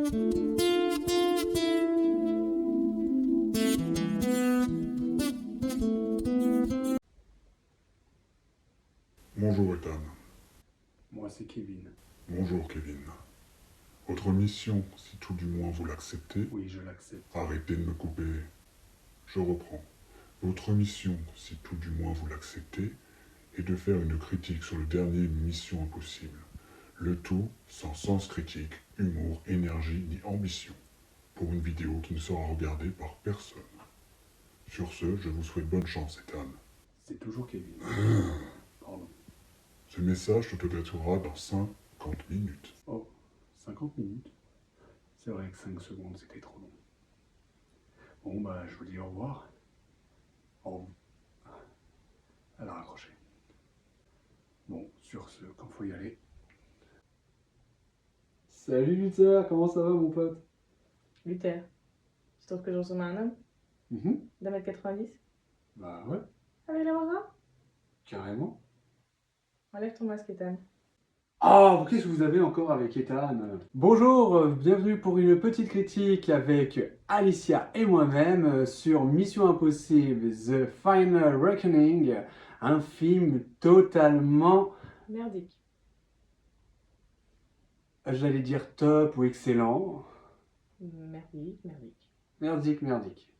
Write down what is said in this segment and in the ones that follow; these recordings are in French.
Bonjour Ethan. Moi, c'est Kevin. Bonjour Kevin. Votre mission, si tout du moins vous l'acceptez, Oui, je l'accepte. arrêtez de me couper. Je reprends. Votre mission, si tout du moins vous l'acceptez, est de faire une critique sur le dernier Mission Impossible. Le tout sans sens critique, humour, énergie ni ambition. Pour une vidéo qui ne sera regardée par personne. Sur ce, je vous souhaite bonne chance Ethan. C'est toujours Kevin. Pardon. Ce message s'auto-détruira dans 50 minutes. Oh, 50 minutes. C'est vrai que 5 secondes, c'était trop long. Bon, bah, je vous dis au revoir. Oh. Elle a raccroché. Bon, sur ce, quand faut y aller. Salut Luther, comment ça va mon pote? Luther, tu trouves que je ressemble à un homme d'A mètre 90? Bah ouais, Avec la voix? carrément. Enlève ton masque, Ethan. Ah, qu'est-ce que vous avez encore avec Ethan? Bonjour, bienvenue pour une petite critique avec Alicia et moi-même sur Mission Impossible The Final Reckoning, un film totalement, Merdique. j'allais dire top ou excellent. Merdique, merdique. Merdique.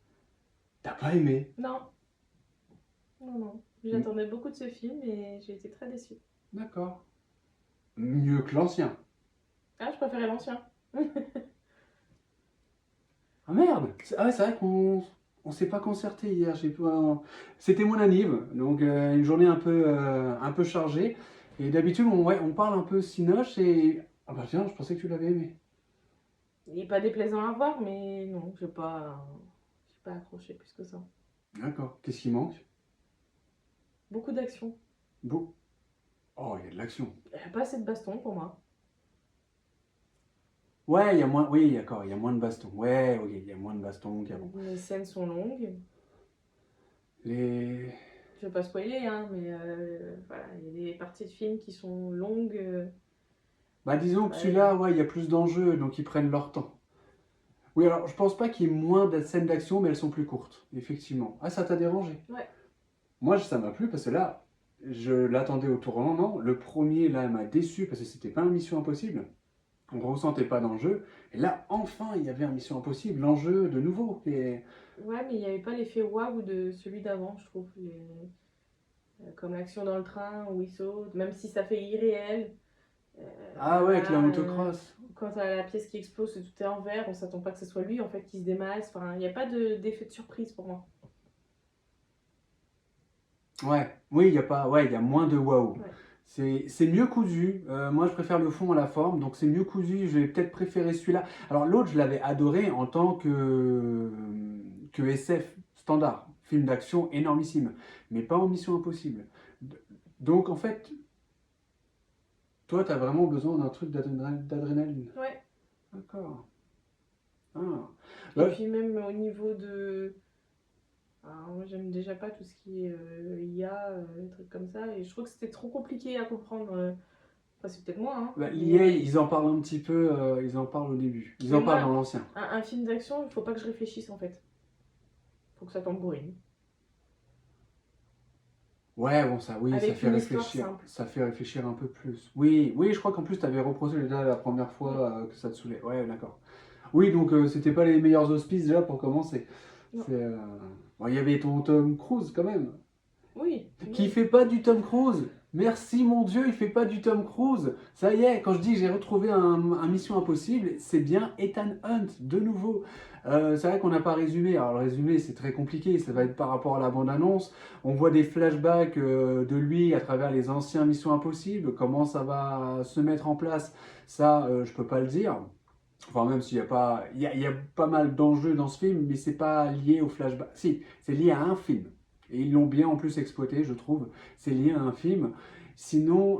T'as pas aimé? Non. Non. J'attendais beaucoup de ce film et j'ai été très déçue. D'accord. Mieux que l'ancien. Ah, je préférais l'ancien. Ah merde! Ah ouais, c'est vrai qu'on s'est pas concerté hier. C'était mon anniv, donc une journée un peu chargée. Et d'habitude, on parle un peu cinoche et... Ah bah tiens, je pensais que tu l'avais aimé. Il n'est pas déplaisant à voir, mais non, j'ai pas accroché plus que ça. D'accord. Qu'est-ce qui manque? Beaucoup d'action. Beau. Oh, il y a de l'action. Il n'y a pas assez de baston pour moi. Ouais, il y a moins... Oui, d'accord, il y a moins de baston. Ouais, ok, il y a moins de baston qu'avant. Les scènes sont longues. Les... Je vais pas spoiler, hein, mais voilà, il y a des parties de film qui sont longues. Bah disons que celui-là, ouais, il y a plus d'enjeux, donc ils prennent leur temps. Oui, alors je pense pas qu'il y ait moins de scènes d'action, mais elles sont plus courtes, effectivement. Ah, ça t'a dérangé? Ouais. Moi, ça m'a plu parce que là, je l'attendais au tournant. Non, le premier, là, m'a déçu parce que c'était pas une Mission Impossible. On ressentait pas d'enjeu. Et là, enfin, il y avait un Mission Impossible, l'enjeu de nouveau. Et... Ouais, mais il n'y avait pas l'effet waouh de celui d'avant, je trouve. Comme l'action dans le train où il saute, même si ça fait irréel. Ah ouais, avec la là, motocross. Quand t'as la pièce qui explose, tout est en vert, on s'attend pas que ce soit lui en fait qui se démasse. Enfin, il n'y a pas d'effet de surprise pour moi. Ouais, oui, il y a pas, ouais, il y a moins de waouh. Ouais. C'est mieux cousu. Moi, je préfère le fond à la forme, donc c'est mieux cousu. Je vais peut-être préférer celui-là. Alors l'autre, je l'avais adoré en tant que SF standard, film d'action énormissime, mais pas en Mission Impossible. Donc en fait, toi, tu as vraiment besoin d'un truc d'adrénaline. Ouais. D'accord. Ah. Et Ouais. puis même au niveau de... Alors, moi, j'aime déjà pas tout ce qui est IA, des trucs comme ça, et je trouve que c'était trop compliqué à comprendre. Enfin, c'est peut-être moi, hein. Bah, mais- l'IA, ils en parlent un petit peu, ils en parlent au début. Ils en Mais parlent moi, dans l'ancien. Un film d'action, il faut pas que je réfléchisse en fait. Faut que ça tambourine. Ouais, bon, ça, oui, Avec ça fait une histoire réfléchir. simple. Ça fait réfléchir un peu plus. Oui, je crois qu'en plus, tu avais reproché déjà la première fois que ça te saoulait. Ouais, d'accord. Oui, donc c'était pas les meilleurs auspices déjà pour commencer. Non. Bon, il y avait ton Tom Cruise quand même. Oui. Qui fait pas du Tom Cruise. Merci mon Dieu, il fait pas du Tom Cruise. Ça y est, quand je dis que j'ai retrouvé un Mission Impossible, c'est bien Ethan Hunt, de nouveau. C'est vrai qu'on n'a pas résumé. Alors le résumé, c'est très compliqué, ça va être par rapport à la bande-annonce. On voit des flashbacks de lui à travers les anciens Missions Impossibles. Comment ça va se mettre en place, ça, je peux pas le dire. Enfin, même s'il y a pas... Il y a pas mal d'enjeux dans ce film, mais c'est pas lié au flashback. Si, c'est lié à un film. Et ils l'ont bien en plus exploité, je trouve. C'est lié à un film. Sinon,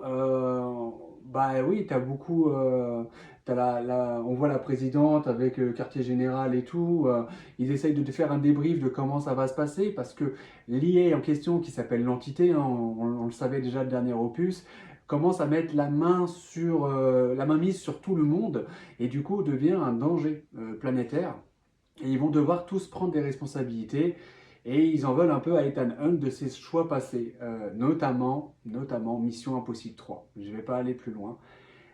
bah oui, t'as beaucoup... on voit la présidente avec le quartier général et tout. Ils essayent de te faire un débrief de comment ça va se passer parce que l'IA en question, qui s'appelle l'entité, hein, on le savait déjà le dernier opus, commence à mettre la main mise sur tout le monde et du coup devient un danger planétaire. Et ils vont devoir tous prendre des responsabilités et ils en veulent un peu à Ethan Hunt de ses choix passés, notamment Mission Impossible 3. Je ne vais pas aller plus loin.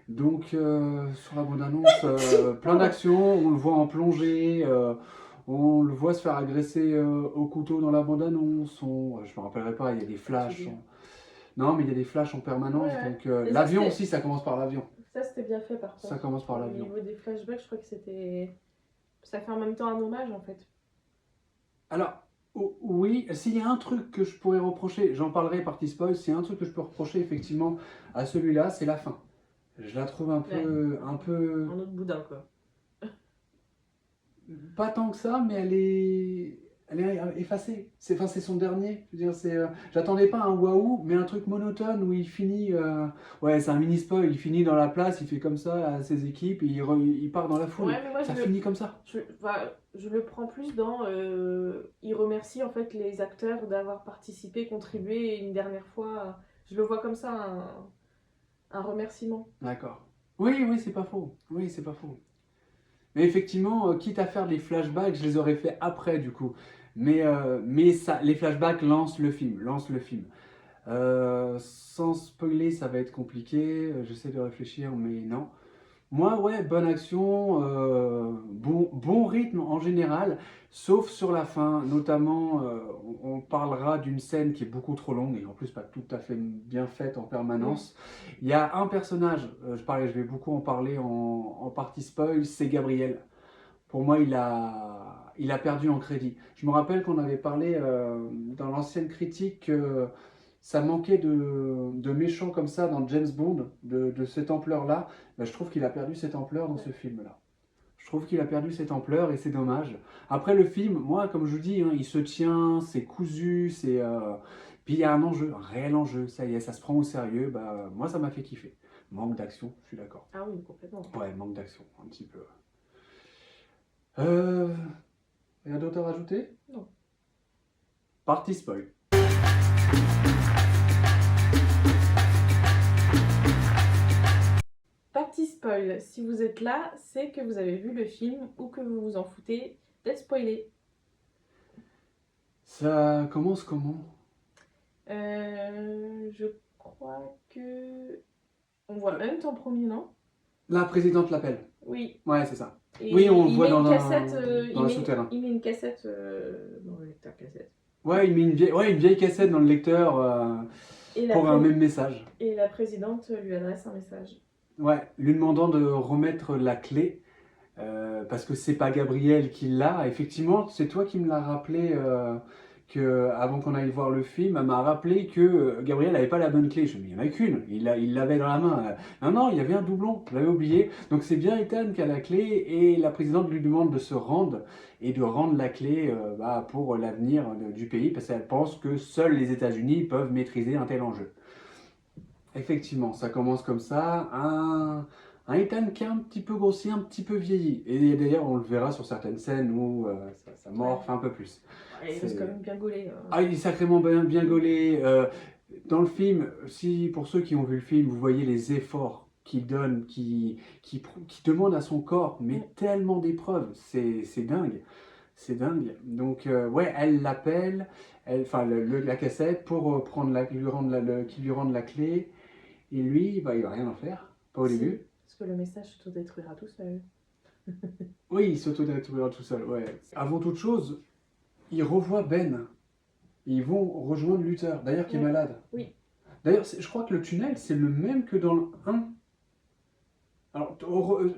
Donc sur la bande-annonce, plein d'actions, on le voit en plongée, on le voit se faire agresser au couteau dans la bande-annonce, je ne me rappellerai pas, il y a des flashs. Non, mais il y a des flashs en permanence, Ouais, ouais. donc Et ça, l'avion c'était- aussi, ça commence par l'avion. Ça, c'était bien fait par Ça contre. commence par Au l'avion. niveau des flashbacks, je crois que c'était. Ça fait en même temps un hommage en fait. Alors, oui, s'il y a un truc que je pourrais reprocher, j'en parlerai partie spoil, s'il y a un truc que je peux reprocher effectivement à celui-là, c'est la fin. Je la trouve un peu, Un autre boudin quoi. pas tant que ça, mais elle est effacée. C'est son dernier. Je veux dire, j'attendais pas un waouh, mais un truc monotone où il finit, ouais, c'est un mini spoil. Il finit dans la place, il fait comme ça à ses équipes, et il part dans la foule. Ouais, mais moi Ça finit comme ça. je le prends plus dans. Il remercie en fait les acteurs d'avoir participé, contribué une dernière fois. Je le vois comme ça, un remerciement. D'accord. Oui, oui, c'est pas faux. Oui, c'est pas faux. Mais effectivement, quitte à faire des flashbacks, je les aurais fait après du coup. Mais ça, les flashbacks lancent le film, sans spoiler, ça va être compliqué. J'essaie de réfléchir, mais non. Moi, ouais, bonne action, bon rythme en général, sauf sur la fin. Notamment, on parlera d'une scène qui est beaucoup trop longue et en plus pas tout à fait bien faite en permanence. Il y a un personnage, je vais beaucoup en parler en partie spoil, c'est Gabriel. Pour moi, il a perdu en crédit. Je me rappelle qu'on avait parlé dans l'ancienne critique que ça manquait de méchants comme ça dans James Bond, de cette ampleur-là. Ben, je trouve qu'il a perdu cette ampleur dans ce film-là. Je trouve qu'il a perdu cette ampleur et c'est dommage. Après le film, moi, comme je vous dis, hein, il se tient, c'est cousu, puis il y a un enjeu, un réel enjeu. Ça y est, ça se prend au sérieux. Bah, moi, ça m'a fait kiffer. Manque d'action, je suis d'accord. Ah oui, complètement. Ouais, manque d'action, un petit peu. Euh, Rien d'autre à rajouter? Non. Partie spoil. Partie spoil. Si vous êtes là, c'est que vous avez vu le film ou que vous vous en foutez d'être spoilé. Ça commence comment? Je crois que. On voit Hunt en premier, non? La présidente l'appelle. Oui. Ouais, c'est ça. Et Oui, on le il voit met dans une un- cassette, dans un souterrain. Il met une cassette dans le lecteur cassette. Ouais, il met une vieille cassette dans le lecteur Et pour un même message. Et la présidente lui adresse un message. Ouais, lui demandant de remettre la clé parce que c'est pas Gabriel qui l'a. Effectivement, c'est toi qui me l'as rappelé que avant qu'on aille voir le film, elle m'a rappelé que Gabriel n'avait pas la bonne clé. Je me dis, il n'y en a qu'une, il l'avait dans la main. Non, il y avait un doublon, je l'avais oublié. Donc c'est bien Ethan qui a la clé et la présidente lui demande de se rendre et de rendre la clé pour l'avenir du pays parce qu'elle pense que seuls les États-Unis peuvent maîtriser un tel enjeu. Effectivement, ça commence comme ça. Un Ethan qui est un petit peu grossi, un petit peu vieilli. Et d'ailleurs, on le verra sur certaines scènes où ça morfe un peu plus. Il reste quand même bien gaulé. Ah, il est sacrément bien gaulé. Dans le film, si pour ceux qui ont vu le film, vous voyez les efforts qu'il donne, qui demande à son corps, mais tellement d'épreuves, c'est dingue. C'est dingue. Donc, ouais, elle l'appelle, la cassette pour qu'il lui rende la clé. Et lui, bah, il va rien en faire, pas au début. Parce que le message s'autodétruira tout seul. Oui, il s'autodétruira tout seul, ouais. Avant toute chose, il revoit Ben. Ils vont rejoindre Luther, d'ailleurs qui est malade. Oui. D'ailleurs, je crois que le tunnel, c'est le même que dans le 1. Alors,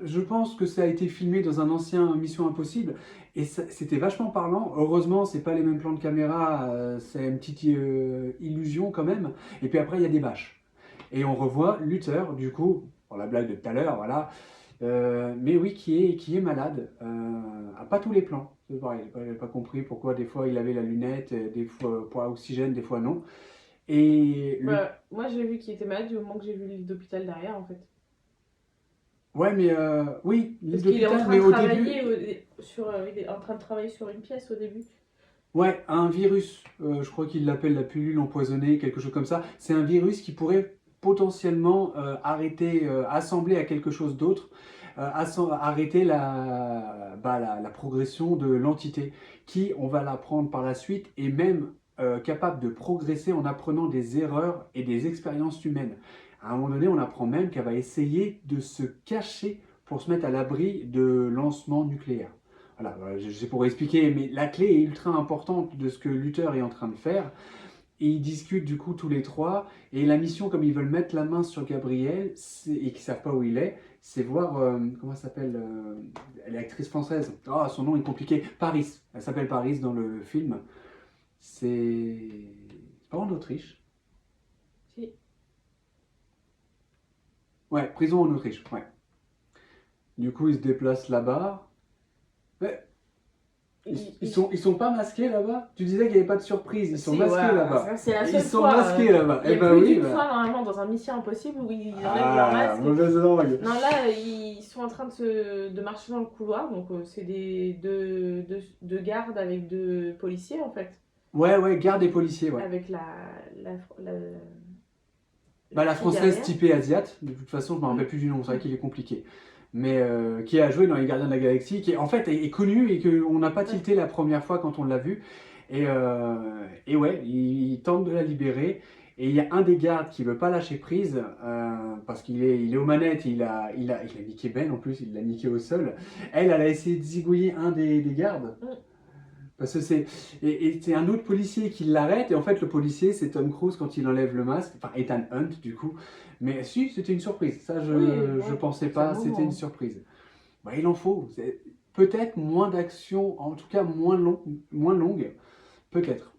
je pense que ça a été filmé dans un ancien Mission Impossible, et c'était vachement parlant. Heureusement, c'est pas les mêmes plans de caméra, c'est une petite illusion quand même. Et puis après, il y a des bâches. Et on revoit Luther, du coup, pour la blague de tout à l'heure, voilà. Mais oui, qui est malade, à pas tous les plans. C'est pareil, j'ai pas compris pourquoi des fois il avait la lunette, des fois pour oxygène, des fois non. Et moi j'ai vu qu'il était malade du moment que j'ai vu le lit d'hôpital derrière en fait. Ouais, mais oui, Parce l'île qu'il est en d'hôpital, train mais de au travailler début. il est en train de travailler sur une pièce au début. Ouais, un virus, je crois qu'il l'appelle la pilule empoisonnée, quelque chose comme ça. C'est un virus qui pourrait potentiellement arrêter, assembler à quelque chose d'autre, arrêter la progression de l'entité, qui, on va l'apprendre par la suite, est même capable de progresser en apprenant des erreurs et des expériences humaines. À un moment donné, on apprend même qu'elle va essayer de se cacher pour se mettre à l'abri de lancements nucléaires. Voilà, c'est pour expliquer, mais la clé est ultra importante de ce que Luther est en train de faire. Et ils discutent du coup tous les trois. Et la mission, comme ils veulent mettre la main sur Gabriel et qu'ils ne savent pas où il est, c'est voir, comment elle s'appelle, elle est actrice française. Oh, son nom est compliqué. Paris. Elle s'appelle Paris dans le film. C'est pas en Autriche. Si. Ouais, prison en Autriche. Ouais. Du coup, ils se déplacent là-bas. Ouais. Ils sont pas masqués là-bas? Tu disais qu'il n'y avait pas de surprise, ils sont Si, masqués ouais, là-bas. c'est la Ils seule sont fois, masqués là-bas. Il y Eh a ben plus oui. d'une bah. fois normalement dans un Mission Impossible où ils enlèvent leur Ah, masque. mauvaise langue. Non, là, ils sont en train de marcher dans le couloir, donc c'est deux gardes avec deux policiers en fait. Ouais, garde des policiers, ouais. Avec la La fille française derrière. typée asiate, de toute façon, je me rappelle plus du nom, c'est vrai qu'il est compliqué. Mais qui a joué dans Les Gardiens de la Galaxie, qui en fait est connu et qu'on n'a pas tilté la première fois quand on l'a vu. Et ouais, il tente de la libérer. Et il y a un des gardes qui veut pas lâcher prise parce qu'il est aux manettes, il a niqué Ben en plus, il l'a niqué au sol. Elle a essayé de zigouiller un des gardes. Parce que c'est un autre policier qui l'arrête, et en fait le policier c'est Tom Cruise quand il enlève le masque, enfin Ethan Hunt du coup, mais si, c'était une surprise, ça je pensais pas, c'était une surprise. Bah, il en faut, peut-être moins d'action, en tout cas moins longue, peut-être.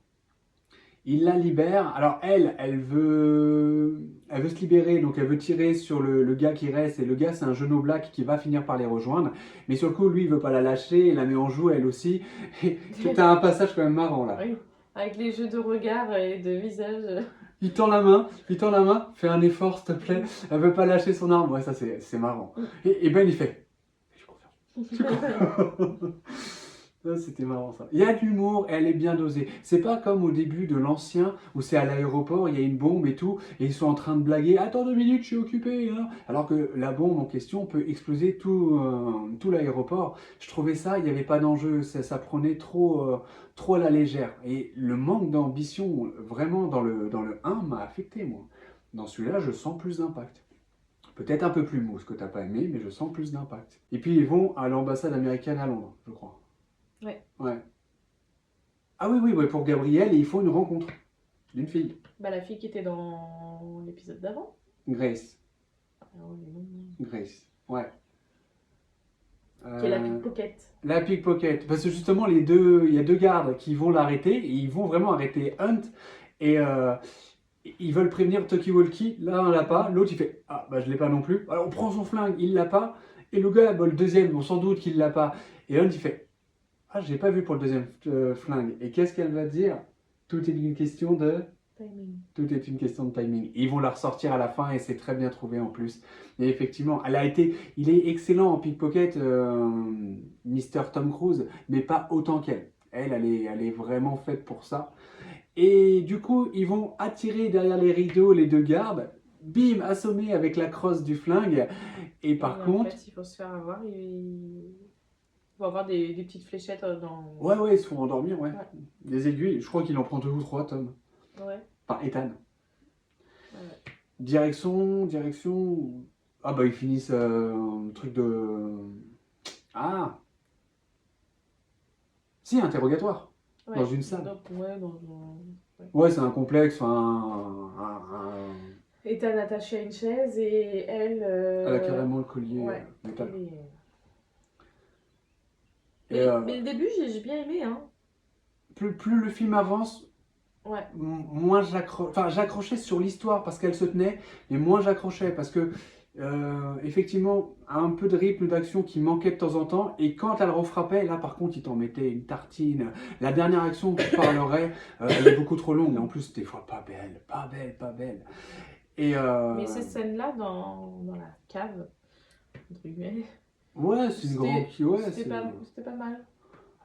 Il la libère, alors elle veut se libérer, donc elle veut tirer sur le gars qui reste, et le gars c'est un genou black qui va finir par les rejoindre, mais sur le coup lui il veut pas la lâcher, il la met en joue elle aussi, et t'as un passage quand même marrant là. Oui, avec les jeux de regard et de visage. Il tend la main, fais un effort s'il te plaît, elle veut pas lâcher son arme, ouais ça c'est marrant. Et Ben il fait, j'ai confiance. C'était marrant ça. Il y a de l'humour, elle est bien dosée. C'est pas comme au début de l'ancien où c'est à l'aéroport, il y a une bombe et tout, et ils sont en train de blaguer. Attends 2 minutes, je suis occupé. Hein. Alors que la bombe en question peut exploser tout l'aéroport. Je trouvais ça, il n'y avait pas d'enjeu, ça prenait trop à la légère. Et le manque d'ambition, vraiment dans le 1 m'a affecté moi. Dans celui-là, je sens plus d'impact. Peut-être un peu plus mou, ce que t'as pas aimé, mais je sens plus d'impact. Et puis ils vont à l'ambassade américaine à Londres, je crois. Ouais. Ah oui, pour Gabriel, et il faut une rencontre d'une fille. Bah, la fille qui était dans l'épisode d'avant. Grace. Alors, les noms. Grace, ouais. Qui est la pickpocket. La pickpocket. Parce que justement, il y a deux gardes qui vont l'arrêter, et ils vont vraiment arrêter Hunt, et ils veulent prévenir Talkie Walkie. Là, on l'a pas. L'autre, il fait, ah, bah je l'ai pas non plus. Alors, on prend son flingue, il l'a pas. Et le gars, bah, le deuxième, bon, sans doute qu'il l'a pas. Et Hunt, il fait, ah, j'ai pas vu pour le deuxième flingue. Et qu'est-ce qu'elle va dire? Tout est une question de... Timing. Tout est une question de timing. Ils vont la ressortir à la fin et c'est très bien trouvé en plus. Et effectivement, il est excellent en pickpocket, Mr. Tom Cruise, mais pas autant qu'elle. Elle est vraiment faite pour ça. Et du coup, ils vont attirer derrière les rideaux les deux gardes. Bim, assommés avec la crosse du flingue. Et par contre... En fait, il faut se faire avoir. Il faut avoir des petites fléchettes dans... Ouais, ils se font endormir, ouais. Des aiguilles. Je crois qu'il en prend 2 ou 3, Tom. Ouais. Enfin, Ethan. Ouais. Direction... Ah bah ils finissent un truc de... Ah si, interrogatoire. Dans une salle. Donc, ouais, Ouais, c'est un complexe, Ethan attaché à une chaise et elle... Elle a carrément le collier métal. Mais le début, j'ai bien aimé. Hein. Plus le film avance, moins j'accrochais sur l'histoire parce qu'elle se tenait, mais moins j'accrochais parce que effectivement, un peu de rythme d'action qui manquait de temps en temps, et quand elle refrappait, là par contre il t'en mettait une tartine. La dernière action dont je parlerai, elle est beaucoup trop longue, et en plus des fois pas belle. Et mais ces scènes-là dans la cave, entre guillemets, ouais, c'est une grande... Ouais, c'était pas mal.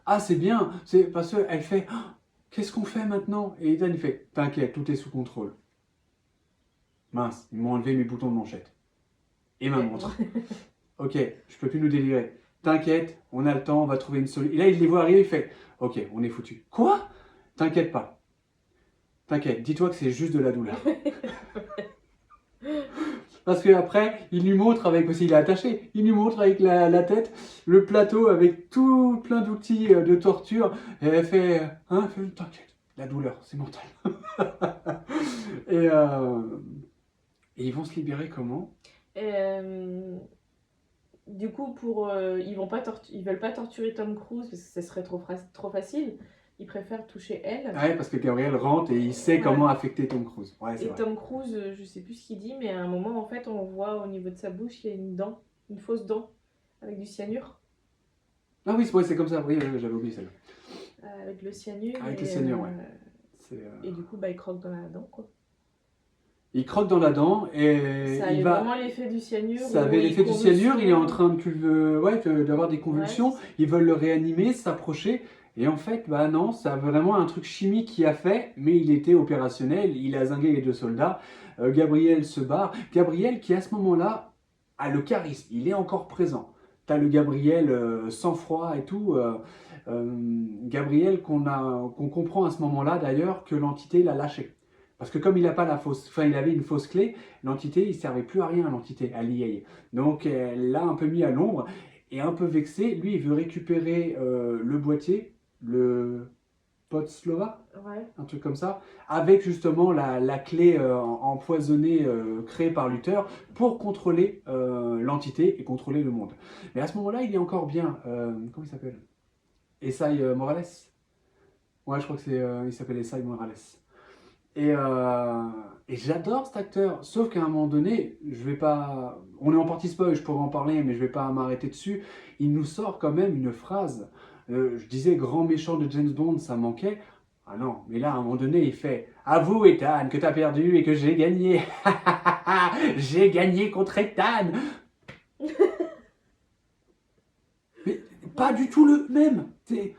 Ah, c'est bien, c'est parce qu'elle fait oh, qu'est-ce qu'on fait maintenant? Et Ethan il fait t'inquiète, tout est sous contrôle. Mince, ils m'ont enlevé mes boutons de manchette. Et ma montre. Ok, je peux plus nous délivrer. T'inquiète, on a le temps, on va trouver une solution. Et là, il les voit arriver, il fait ok, on est foutu. Quoi? T'inquiète pas. T'inquiète, dis-toi que c'est juste de la douleur. Parce qu'après, il lui montre avec, parce qu'il est attaché, il lui montre avec la tête le plateau avec tout plein d'outils de torture. Et elle fait, t'inquiète, la douleur, c'est mental. et, et ils vont se libérer comment? Du coup, ils veulent pas torturer Tom Cruise parce que ce serait trop facile. Ils préfèrent toucher elle. Ouais, parce que Gabriel rentre et il sait comment affecter Tom Cruise. Ouais, c'est Et vrai. Tom Cruise, je sais plus ce qu'il dit, mais à un moment, en fait, on voit au niveau de sa bouche, il y a une dent, une fausse dent, avec du cyanure. Ah oui, c'est comme ça, oui, j'avais oublié celle-là. Avec le cyanure. Avec le cyanure, ouais. Et du coup, il croque dans la dent, quoi. Il croque dans la dent et ça avait vraiment l'effet du cyanure. Ça avait l'effet du cyanure, il est en train d'avoir des convulsions, Ouais, ils veulent le réanimer, s'approcher, et en fait, bah non, ça a vraiment un truc chimique qui a fait, mais il était opérationnel, il a zingué les 2 soldats, Gabriel se barre, Gabriel qui à ce moment-là a le charisme, il est encore présent. T'as le Gabriel sans froid et tout, Gabriel qu'on comprend à ce moment-là d'ailleurs que l'entité l'a lâché. Parce que comme il avait une fausse clé, l'entité, il ne servait plus à rien, l'entité, à l'IA. Donc, elle l'a un peu mis à l'ombre et un peu vexé. Lui, il veut récupérer le boîtier, le Podslova, ouais. un truc comme ça, avec justement la clé empoisonnée créée par Luther pour contrôler l'entité et contrôler le monde. Mais à ce moment-là, il est encore bien. Comment il s'appelle? Esai Morales. Ouais, je crois que il s'appelle Esai Morales. Et j'adore cet acteur, sauf qu'à un moment donné, je vais pas. On est en partie spoil, je pourrais en parler, mais je vais pas m'arrêter dessus. Il nous sort quand même une phrase. Je disais grand méchant de James Bond, ça manquait. Ah non, mais là, à un moment donné, il fait avoue, Ethan, que t'as perdu et que j'ai gagné. J'ai gagné contre Ethan. Mais pas du tout le même.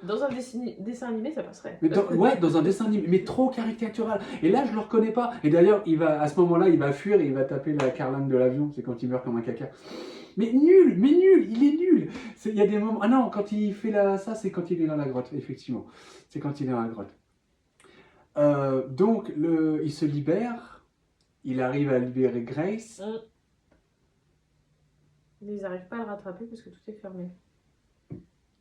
Dans un dessin animé, ça passerait. Mais dans un dessin animé, mais trop caricatural. Et là, je le reconnais pas. Et d'ailleurs, à ce moment-là, il va fuir et il va taper la carlingue de l'avion. C'est quand il meurt comme un caca. Mais nul, il est nul. Il y a des moments. Ah non, quand il fait ça, c'est quand il est dans la grotte, effectivement. C'est quand il est dans la grotte. Donc, il se libère. Il arrive à libérer Grace. Ils n'arrivent pas à le rattraper parce que tout est fermé.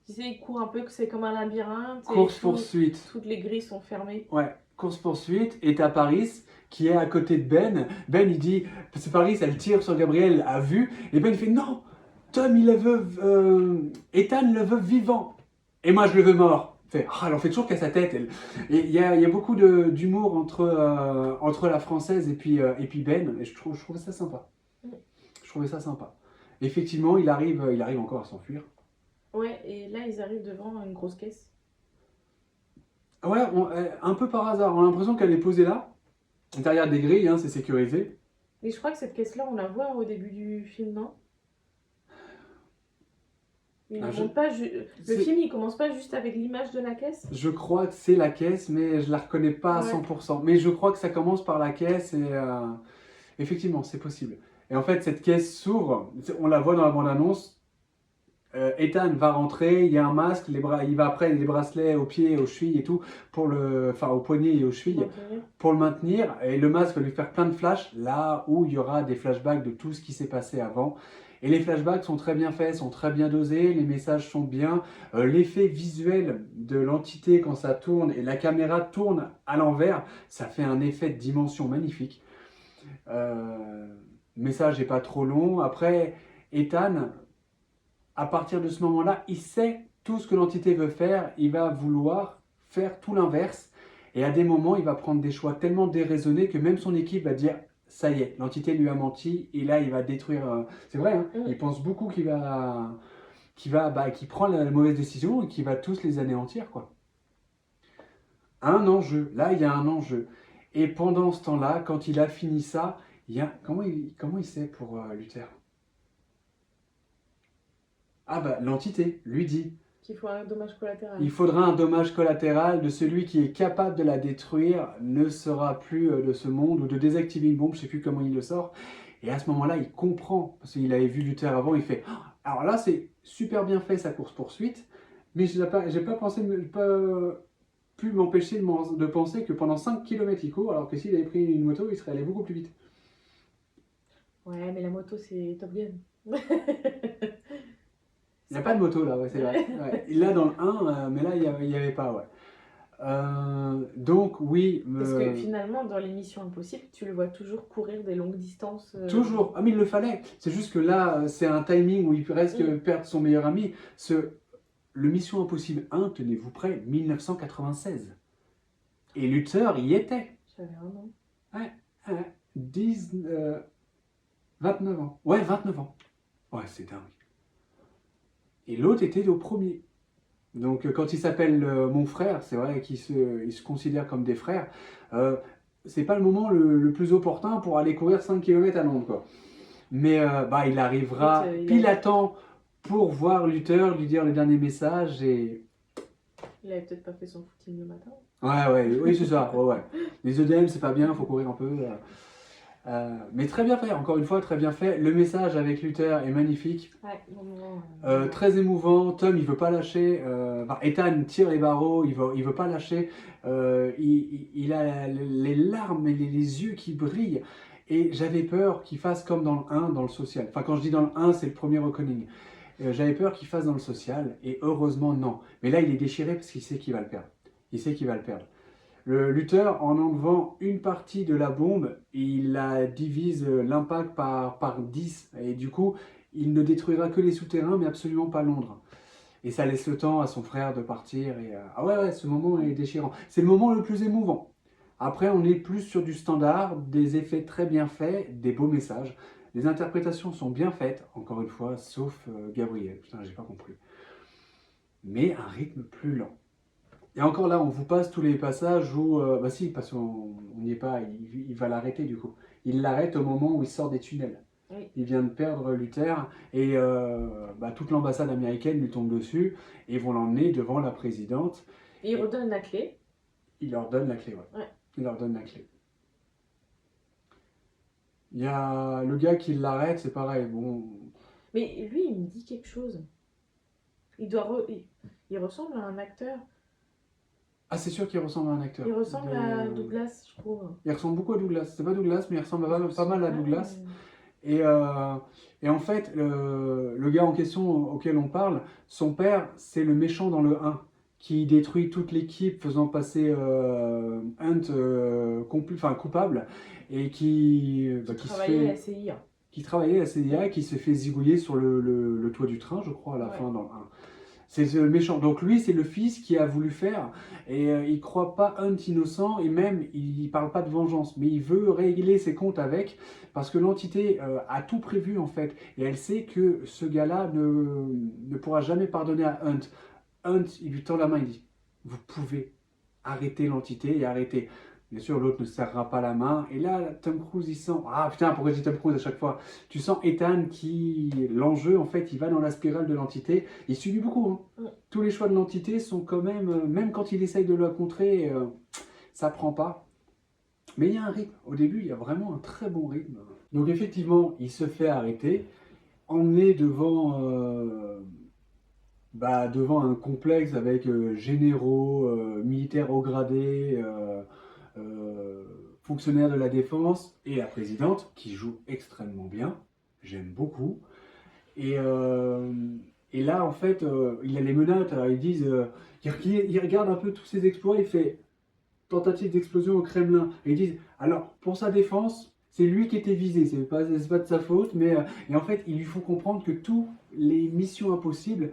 Tu sais, il court un peu, que c'est comme un labyrinthe. Course-poursuite. Toutes les grilles sont fermées. Ouais, course-poursuite. Et t'as Paris qui est à côté de Ben. Ben, il dit, parce que Paris, elle tire sur Gabriel à vue. Et Ben, il fait, non, Tom, il le veut, Ethan le veut vivant. Et moi, je le veux mort. Elle en fait toujours qu'à sa tête. Elle. Et il y a beaucoup d'humour entre la française et puis Ben. Et je trouvais ça sympa. Je trouvais ça sympa. Effectivement, il arrive encore à s'enfuir. Ouais, et là, ils arrivent devant une grosse caisse. Ouais, un peu par hasard. On a l'impression qu'elle est posée là. Derrière des grilles, hein, c'est sécurisé. Mais je crois que cette caisse-là, on la voit au début du film, non? Le film, il commence pas juste avec l'image de la caisse? Je crois que c'est la caisse, mais je la reconnais pas à 100%. Mais je crois que ça commence par la caisse et effectivement, c'est possible. Et en fait, cette caisse s'ouvre. On la voit dans la bande-annonce. Ethan va rentrer, il y a un masque, il va après les bracelets aux pieds, aux chevilles et tout, aux poignets et aux chevilles, pour le maintenir. Et le masque va lui faire plein de flashs, là où il y aura des flashbacks de tout ce qui s'est passé avant. Et les flashbacks sont très bien faits, sont très bien dosés, les messages sont bien. L'effet visuel de l'entité quand ça tourne et la caméra tourne à l'envers, ça fait un effet de dimension magnifique. Le message n'est pas trop long. Après, Ethan, à partir de ce moment-là, il sait tout ce que l'entité veut faire, il va vouloir faire tout l'inverse. Et à des moments, il va prendre des choix tellement déraisonnés que même son équipe va dire « ça y est, l'entité lui a menti » et là, il va détruire... C'est vrai, hein, il pense beaucoup qu'il prend la mauvaise décision et qu'il va tous les anéantir, quoi. Un enjeu, là, il y a un enjeu. Et pendant ce temps-là, quand il a fini ça, comment il sait pour Luther? Ah bah l'entité lui dit Qu'il faut un dommage collatéral. Il faudra un dommage collatéral de celui qui est capable de la détruire, ne sera plus de ce monde, ou de désactiver une bombe, je ne sais plus comment il le sort. Et à ce moment-là, il comprend, parce qu'il avait vu Luther avant, il fait « Alors là, c'est super bien fait sa course-poursuite, mais je n'ai pas pu m'empêcher de penser que pendant 5 km il court, alors que s'il avait pris une moto, il serait allé beaucoup plus vite. » Ouais, mais la moto, c'est Top Gun. Il n'y a pas de moto là, ouais, c'est vrai. Ouais. Il l'a dans le 1, mais là, il n'y avait pas, ouais. Donc, oui. Parce que finalement, dans les missions impossibles, tu le vois toujours courir des longues distances. Toujours. Ah, mais il le fallait. C'est juste que là, c'est un timing où il risque de perdre son meilleur ami. Le Mission Impossible 1, tenez-vous prêt, 1996. Et Luther y était. J'avais un an. Ouais, 29 ans. Ouais, 29 ans. Ouais, c'est dingue. Et l'autre était au premier. Donc quand il s'appelle mon frère, c'est vrai qu'ils se considèrent comme des frères, c'est pas le moment le plus opportun pour aller courir 5 km à Londres, quoi. Mais il arrivera pile à temps pour voir Luther, lui dire le dernier message et... Il avait peut-être pas fait son footing le matin. Oui, c'est ça. Ouais. Les œdèmes, c'est pas bien, il faut courir un peu. Mais très bien fait, encore une fois, très bien fait. Le message avec Luther est magnifique. Ouais, très émouvant. Tom, il veut pas lâcher. Ethan tire les barreaux, il veut pas lâcher. Il a les larmes et les yeux qui brillent. Et j'avais peur qu'il fasse comme dans le 1, dans le social. Enfin, quand je dis dans le 1, c'est le premier reckoning. J'avais peur qu'il fasse dans le social, et heureusement, non. Mais là, il est déchiré parce qu'il sait qu'il va le perdre. Il sait qu'il va le perdre. Le Luther, en enlevant une partie de la bombe, il la divise l'impact par 10. Et du coup, il ne détruira que les souterrains, mais absolument pas Londres. Et ça laisse le temps à son frère de partir. Et, ah ouais, ce moment est déchirant. C'est le moment le plus émouvant. Après, on est plus sur du standard, des effets très bien faits, des beaux messages. Les interprétations sont bien faites, encore une fois, sauf Gabriel. Putain, j'ai pas compris. Mais un rythme plus lent. Et encore là, on vous passe tous les passages où... si, parce qu'on n'y est pas, il va l'arrêter du coup. Il l'arrête au moment où il sort des tunnels. Oui. Il vient de perdre Luther et toute l'ambassade américaine lui tombe dessus et vont l'emmener devant la présidente. Et il redonne la clé. Il leur donne la clé, ouais. Il leur donne la clé. Il y a le gars qui l'arrête, c'est pareil, bon... Mais lui, il me dit quelque chose. Il ressemble à un acteur. Ah, c'est sûr qu'il ressemble à un acteur. Il ressemble à Douglas, je trouve. Il ressemble beaucoup à Douglas. C'est pas Douglas, mais il ressemble pas mal à Douglas. Et en fait, le gars en question auquel on parle, son père, c'est le méchant dans le 1, qui détruit toute l'équipe, faisant passer Hunt coupable, et qui travaillait à la CIA. Qui travaillait à la CIA, qui se fait zigouiller sur le toit du train, je crois, à la fin dans le 1. C'est le méchant. Donc lui, c'est le fils qui a voulu faire, et il croit pas Hunt innocent, et même, il parle pas de vengeance, mais il veut régler ses comptes avec, parce que l'entité a tout prévu, en fait, et elle sait que ce gars-là ne pourra jamais pardonner à Hunt. Hunt, il lui tend la main, il dit « Vous pouvez arrêter l'entité et arrêter. » Bien sûr, l'autre ne serrera pas la main. Et là, Tom Cruise, il sent... Ah putain, pourquoi je dis Tom Cruise à chaque fois? Tu sens Ethan qui... L'enjeu, en fait, il va dans la spirale de l'entité. Il subit beaucoup. Hein. Tous les choix de l'entité sont quand même... Même quand il essaye de la contrer, ça prend pas. Mais il y a un rythme. Au début, il y a vraiment un très bon rythme. Donc effectivement, il se fait arrêter. Emmené devant... devant un complexe avec généraux, militaires haut gradés... fonctionnaire de la défense et la présidente qui joue extrêmement bien, j'aime beaucoup. Et là, en fait, il a les menottes, alors ils disent, il regarde un peu tous ses exploits, il fait tentative d'explosion au Kremlin. Et ils disent, alors pour sa défense, c'est lui qui était visé, c'est pas de sa faute, mais et en fait, il lui faut comprendre que toutes les missions impossibles,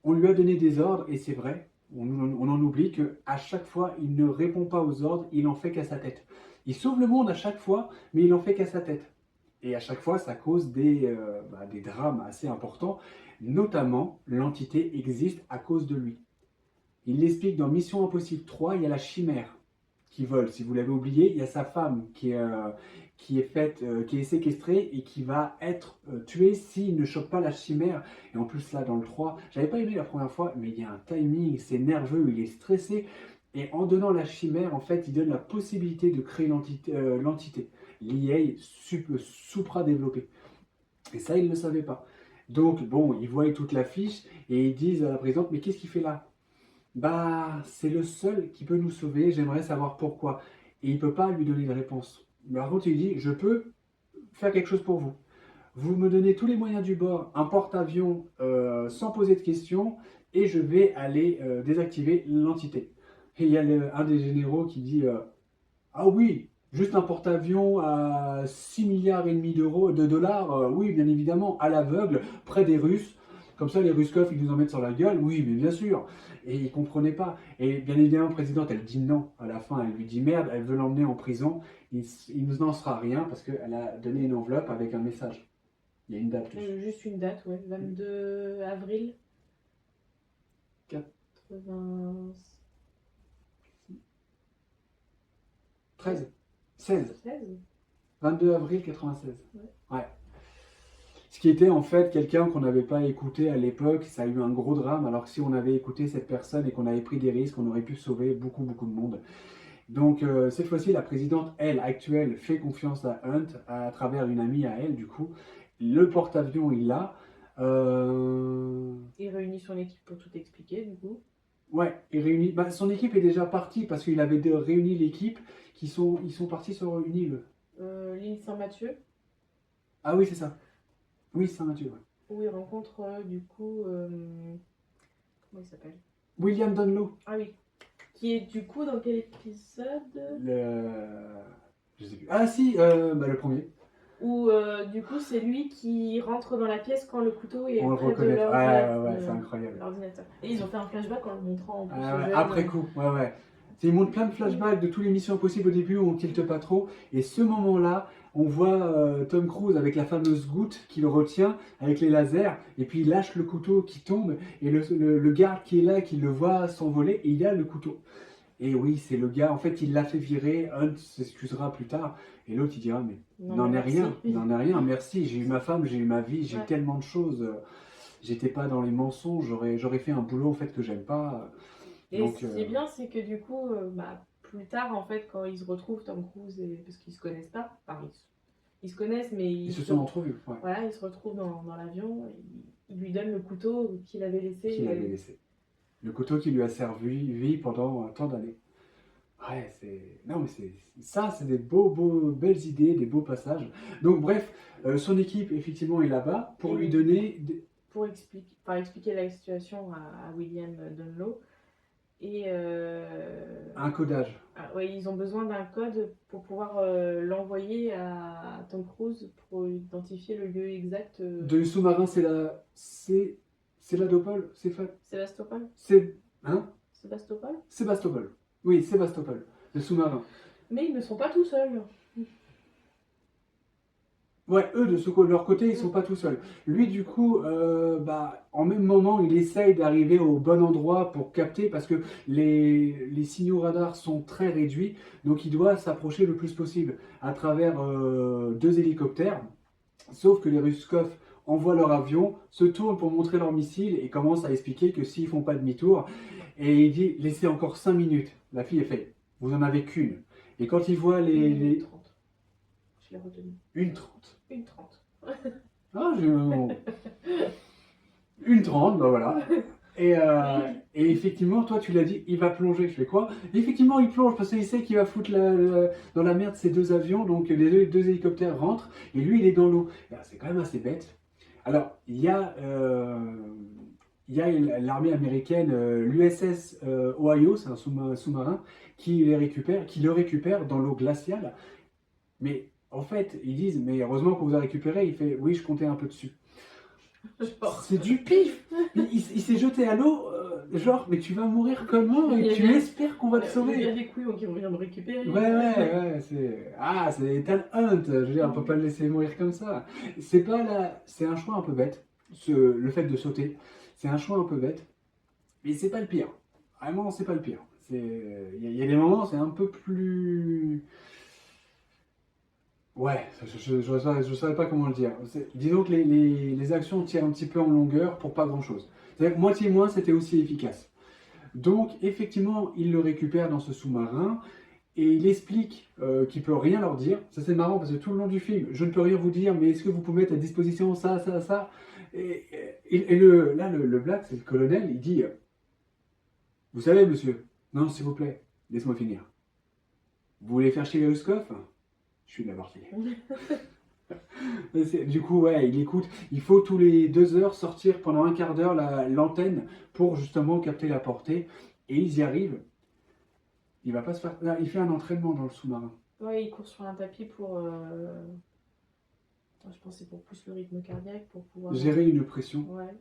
on lui a donné des ordres, et c'est vrai. On en oublie qu'à chaque fois, il ne répond pas aux ordres, il en fait qu'à sa tête. Il sauve le monde à chaque fois, mais il en fait qu'à sa tête. Et à chaque fois, ça cause des drames assez importants. Notamment, l'entité existe à cause de lui. Il l'explique dans Mission Impossible 3, il y a la chimère qui vole. Si vous l'avez oublié, il y a sa femme qui qui est séquestré et qui va être tué s'il ne chope pas la chimère. Et en plus là dans le 3, j'avais pas aimé la première fois, mais il y a un timing, c'est nerveux, il est stressé. Et en donnant la chimère, en fait, il donne la possibilité de créer l'entité, l'EA supra-développée. Et ça, il ne le savait pas. Donc, bon, ils voient toute la fiche et ils disent à la présidente, mais qu'est-ce qu'il fait là? Bah, c'est le seul qui peut nous sauver, j'aimerais savoir pourquoi. Et il ne peut pas lui donner une réponse. Mais par contre, il dit, je peux faire quelque chose pour vous. Vous me donnez tous les moyens du bord, un porte-avions sans poser de questions, et je vais aller désactiver l'entité. Et il y a un des généraux qui dit ah oui, juste un porte-avions à 6 milliards et demi de dollars, oui, bien évidemment, à l'aveugle, près des Russes. Comme ça, les Ruskov, ils nous en mettent sur la gueule. Oui, mais bien sûr. Et ils ne comprenaient pas. Et bien évidemment, la présidente, elle dit non. À la fin, elle lui dit merde, elle veut l'emmener en prison. Il ne n'en sera rien parce qu'elle a donné une enveloppe avec un message. Il y a une date dessus. Juste une date, ouais. 22 avril 80... 13 16 16 22 avril 96. Ouais. Ouais. Ce qui était en fait quelqu'un qu'on n'avait pas écouté à l'époque, ça a eu un gros drame, alors que si on avait écouté cette personne et qu'on avait pris des risques, on aurait pu sauver beaucoup, beaucoup de monde. Donc cette fois-ci, la présidente, elle, actuelle, fait confiance à Hunt à travers une amie à elle, du coup. Le porte-avions, il l'a. Il réunit son équipe pour tout expliquer, du coup. Ouais, il réunit. Bah, son équipe est déjà partie parce qu'il avait réuni l'équipe. Ils sont partis sur une île. L'île Saint-Mathieu, Ah oui, c'est ça. Oui, Saint-Mathieu, ouais. où il rencontre du coup... comment il s'appelle? William Dunlow. Ah oui. Qui est du coup dans quel épisode? Je sais plus. Ah si, bah, le premier. Où du coup c'est lui qui rentre dans la pièce quand le couteau est On le près de reconnaît. Ouais, c'est incroyable. l'ordinateur. Et ils ont fait un flashback en le montrant en plus Ah aux ouais, jeunes. après coup, ouais. Ils montrent plein de flashbacks de toutes les missions possibles au début où on tilte pas trop. Et ce moment-là, on voit Tom Cruise avec la fameuse goutte qui le retient avec les lasers. Et puis il lâche le couteau qui tombe. Et le garde qui est là, qui le voit s'envoler. Et il y a le couteau. Et oui, c'est le gars. En fait, il l'a fait virer. Hunt s'excusera plus tard. Et l'autre, il dira mais n'en est rien. N'en est rien. Merci. J'ai eu ma femme, j'ai eu ma vie, j'ai tellement de choses. J'étais pas dans les mensonges. J'aurais fait un boulot en fait que j'aime pas. Et donc, ce qui est bien, c'est que du coup, plus tard, en fait, quand ils se retrouvent, Tom Cruise, parce qu'ils se connaissent pas, enfin, ils se connaissent, mais ils se sont entrevus. Ouais. Voilà, ils se retrouvent dans l'avion, il lui donne le couteau qu'il avait laissé. Le couteau qui lui a servi pendant tant d'années. Ouais, non, mais c'est des belles idées, des beaux passages. Donc, bref, son équipe, effectivement, est là-bas pour lui donner. Pour expliquer la situation à William Dunlow. Et un codage. Ouais, ils ont besoin d'un code pour pouvoir l'envoyer à Tom Cruise pour identifier le lieu exact. De sous-marin, c'est la Dopole, c'est fait. Sébastopol. Hein? Sébastopol. Sébastopol. Oui, Sébastopol, le sous-marin. Mais ils ne sont pas tout seuls. Ouais, eux, de leur côté, ils sont pas tout seuls. Lui, du coup, en même moment, il essaye d'arriver au bon endroit pour capter, parce que les signaux radars sont très réduits, donc il doit s'approcher le plus possible à travers 2 hélicoptères. Sauf que les Ruskov envoient leur avion, se tournent pour montrer leur missile et commencent à expliquer que s'ils font pas demi-tour, et il dit, laissez encore 5 minutes. La fille est fait, vous en avez qu'une. Et quand il voit les... 30. Je l'ai retenu. 1:30. 1:30. Ah, j'ai... 1:30, bah voilà. Et effectivement, toi tu l'as dit, il va plonger. Je fais quoi? Et effectivement, il plonge parce qu'il sait qu'il va foutre dans la merde ces 2 avions. Donc les 2 hélicoptères rentrent et lui il est dans l'eau. C'est quand même assez bête. Alors, il y a l'armée américaine, l'USS Ohio, c'est un sous-marin, qui le récupère dans l'eau glaciale. Mais en fait, ils disent, mais heureusement qu'on vous a récupéré. Il fait, oui, je comptais un peu dessus. C'est du pif. Il s'est jeté à l'eau, genre, mais tu vas mourir comment et tu espères qu'on va te sauver. Il y a des couillons qui vont venir me récupérer. Ouais, c'est Ethan Hunt, je veux dire, on peut pas le laisser mourir comme ça. C'est un choix un peu bête, le fait de sauter, c'est un choix un peu bête, mais c'est pas le pire. Vraiment, c'est pas le pire. Il y a des moments, c'est un peu plus... Ouais, je savais pas comment le dire. Disons que les actions tirent un petit peu en longueur pour pas grand-chose. C'est-à-dire que moitié moins, c'était aussi efficace. Donc, effectivement, il le récupère dans ce sous-marin et il explique qu'il peut rien leur dire. Ça, c'est marrant parce que tout le long du film, je ne peux rien vous dire, mais est-ce que vous pouvez mettre à disposition ça, ça, ça? Et le black, c'est le colonel, il dit vous savez, monsieur, non, s'il vous plaît, laisse-moi finir. Vous voulez faire chier les Ruskov? Je suis de la partie. Du coup, ouais, il écoute. Il faut tous les 2 heures sortir pendant un quart d'heure l'antenne pour justement capter la portée. Et ils y arrivent. Il va pas se faire. Il fait un entraînement dans le sous-marin. Ouais, il court sur un tapis pour. Je pense que c'est pour plus le rythme cardiaque, pour pouvoir. Gérer une pression Ouais.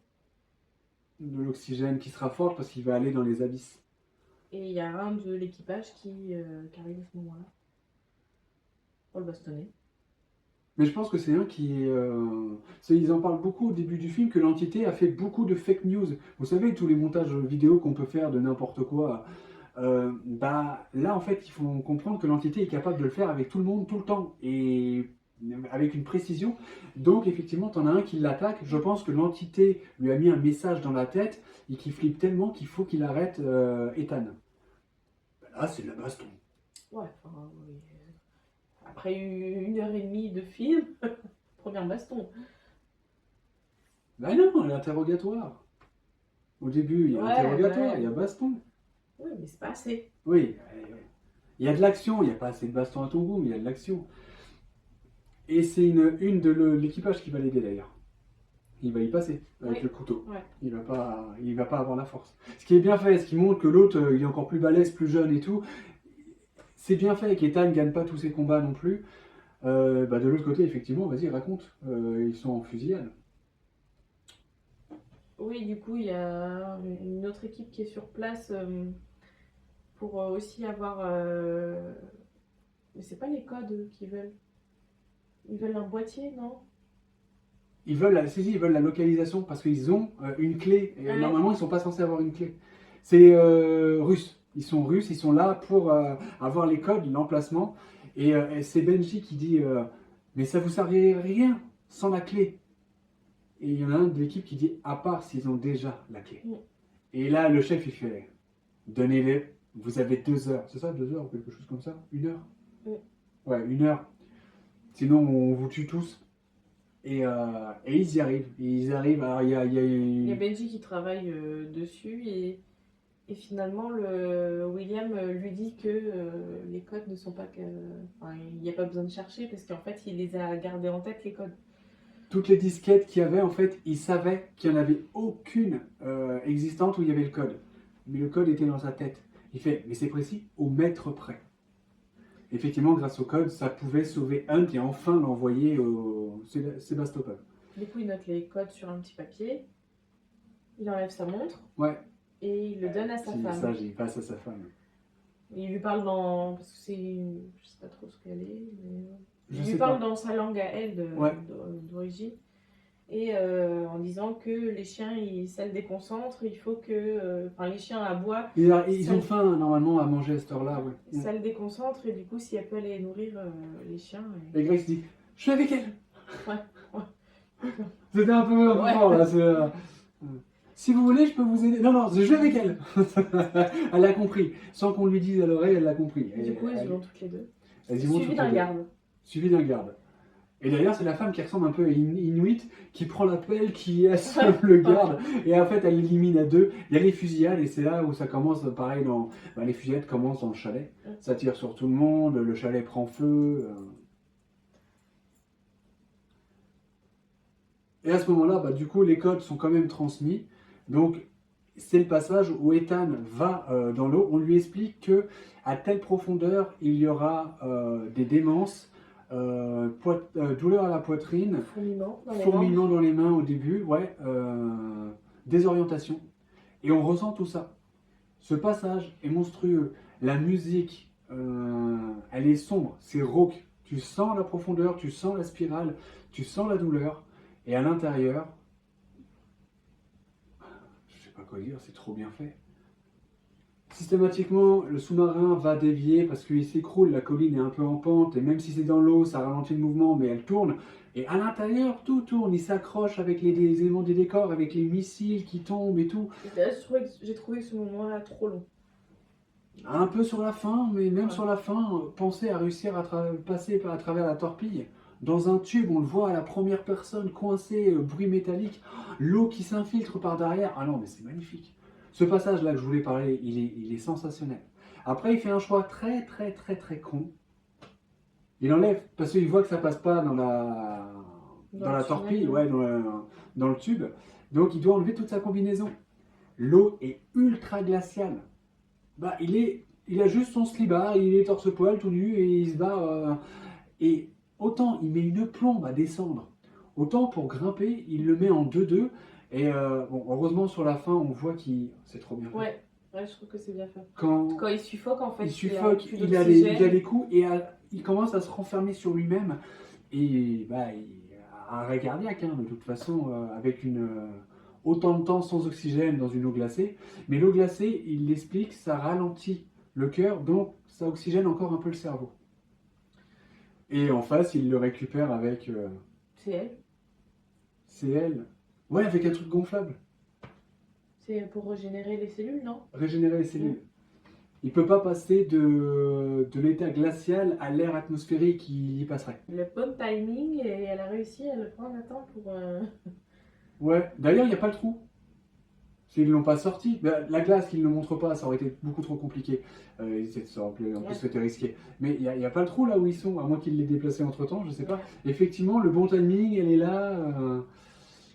de l'oxygène qui sera forte parce qu'il va aller dans les abysses. Et il y a un de l'équipage qui arrive à ce moment-là. Pour le bastonner. Mais je pense que c'est un qui est. Ils en parlent beaucoup au début du film que l'entité a fait beaucoup de fake news. Vous savez, tous les montages vidéo qu'on peut faire de n'importe quoi. Bah, là, en fait, il faut comprendre que l'entité est capable de le faire avec tout le monde, tout le temps. Et avec une précision. Donc, effectivement, tu en as un qui l'attaque. Je pense que l'entité lui a mis un message dans la tête et qui flippe tellement qu'il faut qu'il arrête Ethan. Là, c'est de la baston. Ouais, enfin, oui. Après 1 heure et demie de film, première baston. Bah non, l'interrogatoire. Au début, il y a interrogatoire, ouais. il y a baston. Oui, mais c'est pas assez. Oui, il y a de l'action, il n'y a pas assez de baston à ton goût, mais il y a de l'action. Et c'est une de l'équipage qui va l'aider d'ailleurs. Il va y passer avec le couteau. Ouais. Il va pas avoir la force. Ce qui est bien fait, ce qui montre que l'autre, il est encore plus balèze, plus jeune et tout. C'est bien fait, qu'Ethan ne gagne pas tous ses combats non plus. Bah de l'autre côté, effectivement, vas-y, raconte. Ils sont en fusillade. Oui, du coup, il y a une autre équipe qui est sur place pour aussi avoir. Mais c'est pas les codes qu'ils veulent. Ils veulent un boîtier, non? Ils veulent ils veulent la localisation parce qu'ils ont une clé. Et Ouais. normalement, ils ne sont pas censés avoir une clé. C'est russe. Ils sont russes, ils sont là pour avoir les codes, l'emplacement. Et c'est Benji qui dit mais ça vous servirait rien sans la clé. Et il y en a un de l'équipe qui dit à part s'ils ont déjà la clé. Mm. Et là, le chef, il fait donnez-les, vous avez 2 heures. C'est ça, 2 heures ou quelque chose comme ça? 1 heure? Ouais, 1 heure. Sinon, on vous tue tous. Et ils y arrivent. Ils arrivent. Alors, Il y a Benji qui travaille dessus et finalement William lui dit que les codes ne sont pas enfin, il n'y a pas besoin de chercher parce qu'en fait il les a gardés en tête les codes. Toutes les disquettes qu'il y avait, en fait, ils savaient qu'il n'y en avait aucune existante où il y avait le code. Mais le code était dans sa tête. Il fait, mais c'est précis, au mètre près. Effectivement, grâce au code, ça pouvait sauver Hunt et enfin l'envoyer au Sébastopol. Du coup, il note les codes sur un petit papier, il enlève sa montre Ouais. et il le donne à sa femme. Ça, j'y passe à sa femme. Et il lui parle dans. Parce que c'est. Je sais pas trop ce qu'elle est, mais. Il lui sais parle pas. dans sa langue à elle Ouais. d'origine. Et en disant que les chiens, ça le déconcentre, il faut que. Enfin, les chiens aboient. Ils ont faim normalement à manger à cette heure-là, ouais. Ça le déconcentre et du coup, si elle peut aller nourrir les chiens. Et Grace dit je suis avec elle. Ouais. C'était un peu Ouais. fort là. Si vous voulez, je peux vous aider. Non, je vais avec elle. Elle l'a compris. Sans qu'on lui dise à l'oreille, elle l'a compris. Et du coup, ils y vont toutes les deux. Elles y vont Suivi toutes d'un les deux. garde. Suivi d'un garde. Et d'ailleurs, c'est la femme qui ressemble un peu à Inuit, qui prend la pelle, qui assomme le garde, et en fait, elle l'élimine à deux. Il y a les fusillades, et c'est là où ça commence, pareil, les fusillades commencent dans le chalet. Ça tire sur tout le monde, le chalet prend feu. Et à ce moment-là, du coup, les codes sont quand même transmis. Donc, c'est le passage où Ethan va dans l'eau. On lui explique que à telle profondeur, il y aura des démences, douleur à la poitrine, fourmillement dans les mains au début, ouais, désorientation. Et on ressent tout ça. Ce passage est monstrueux. La musique, elle est sombre, c'est rauque. Tu sens la profondeur, tu sens la spirale, tu sens la douleur. Et à l'intérieur, je sais pas quoi dire, c'est trop bien fait. Systématiquement, le sous-marin va dévier parce qu'il s'écroule, la colline est un peu en pente, et même si c'est dans l'eau, ça ralentit le mouvement, mais elle tourne. Et à l'intérieur, tout tourne, il s'accroche avec les éléments des décors, avec les missiles qui tombent et tout. Et là, j'ai trouvé ce moment-là trop long. Un peu sur la fin, mais même Ouais. sur la fin, pensez à réussir à passer à travers la torpille. Dans un tube, on le voit à la première personne, coincé, bruit métallique, l'eau qui s'infiltre par derrière. Ah non, mais c'est magnifique. Ce passage-là que je voulais parler, il est sensationnel. Après, il fait un choix très con. Il enlève, parce qu'il voit que ça passe pas dans la le torpille, tunnel, ouais, dans le tube. Donc il doit enlever toute sa combinaison. L'eau est ultra glaciale. Bah, il a juste son slibard, il est torse-poil tout nu et il se bat. Et autant il met une plombe à descendre, autant pour grimper, il le met en 2-2. Et bon, heureusement sur la fin, on voit qu'il. C'est trop bien fait. Ouais, je trouve que c'est bien fait. Quand Quand il suffoque, en fait, il suffoque, plus il a d'oxygène. les coups et il commence à se renfermer sur lui-même. Et bah, il a un arrêt cardiaque, hein, de toute façon, avec autant de temps sans oxygène dans une eau glacée. Mais l'eau glacée, il l'explique, ça ralentit le cœur, donc ça oxygène encore un peu le cerveau. Et en face, il le récupère avec C'est elle. CL. Ouais, avec un truc gonflable. C'est pour régénérer les cellules, non? Régénérer les cellules. Il peut pas passer de l'état glacial à l'air atmosphérique qui y passerait. Le bon timing, et elle a réussi à le prendre à temps pour... Ouais, d'ailleurs, il n'y a pas le trou. S'ils ne l'ont pas sorti, la glace qu'ils ne montrent pas, ça aurait été beaucoup trop compliqué. Ça aurait en plus été risqué. Mais il n'y a pas le trou là où ils sont, à moins qu'ils l'aient déplacé entre temps, je sais pas. Effectivement, le bon timing, elle est là.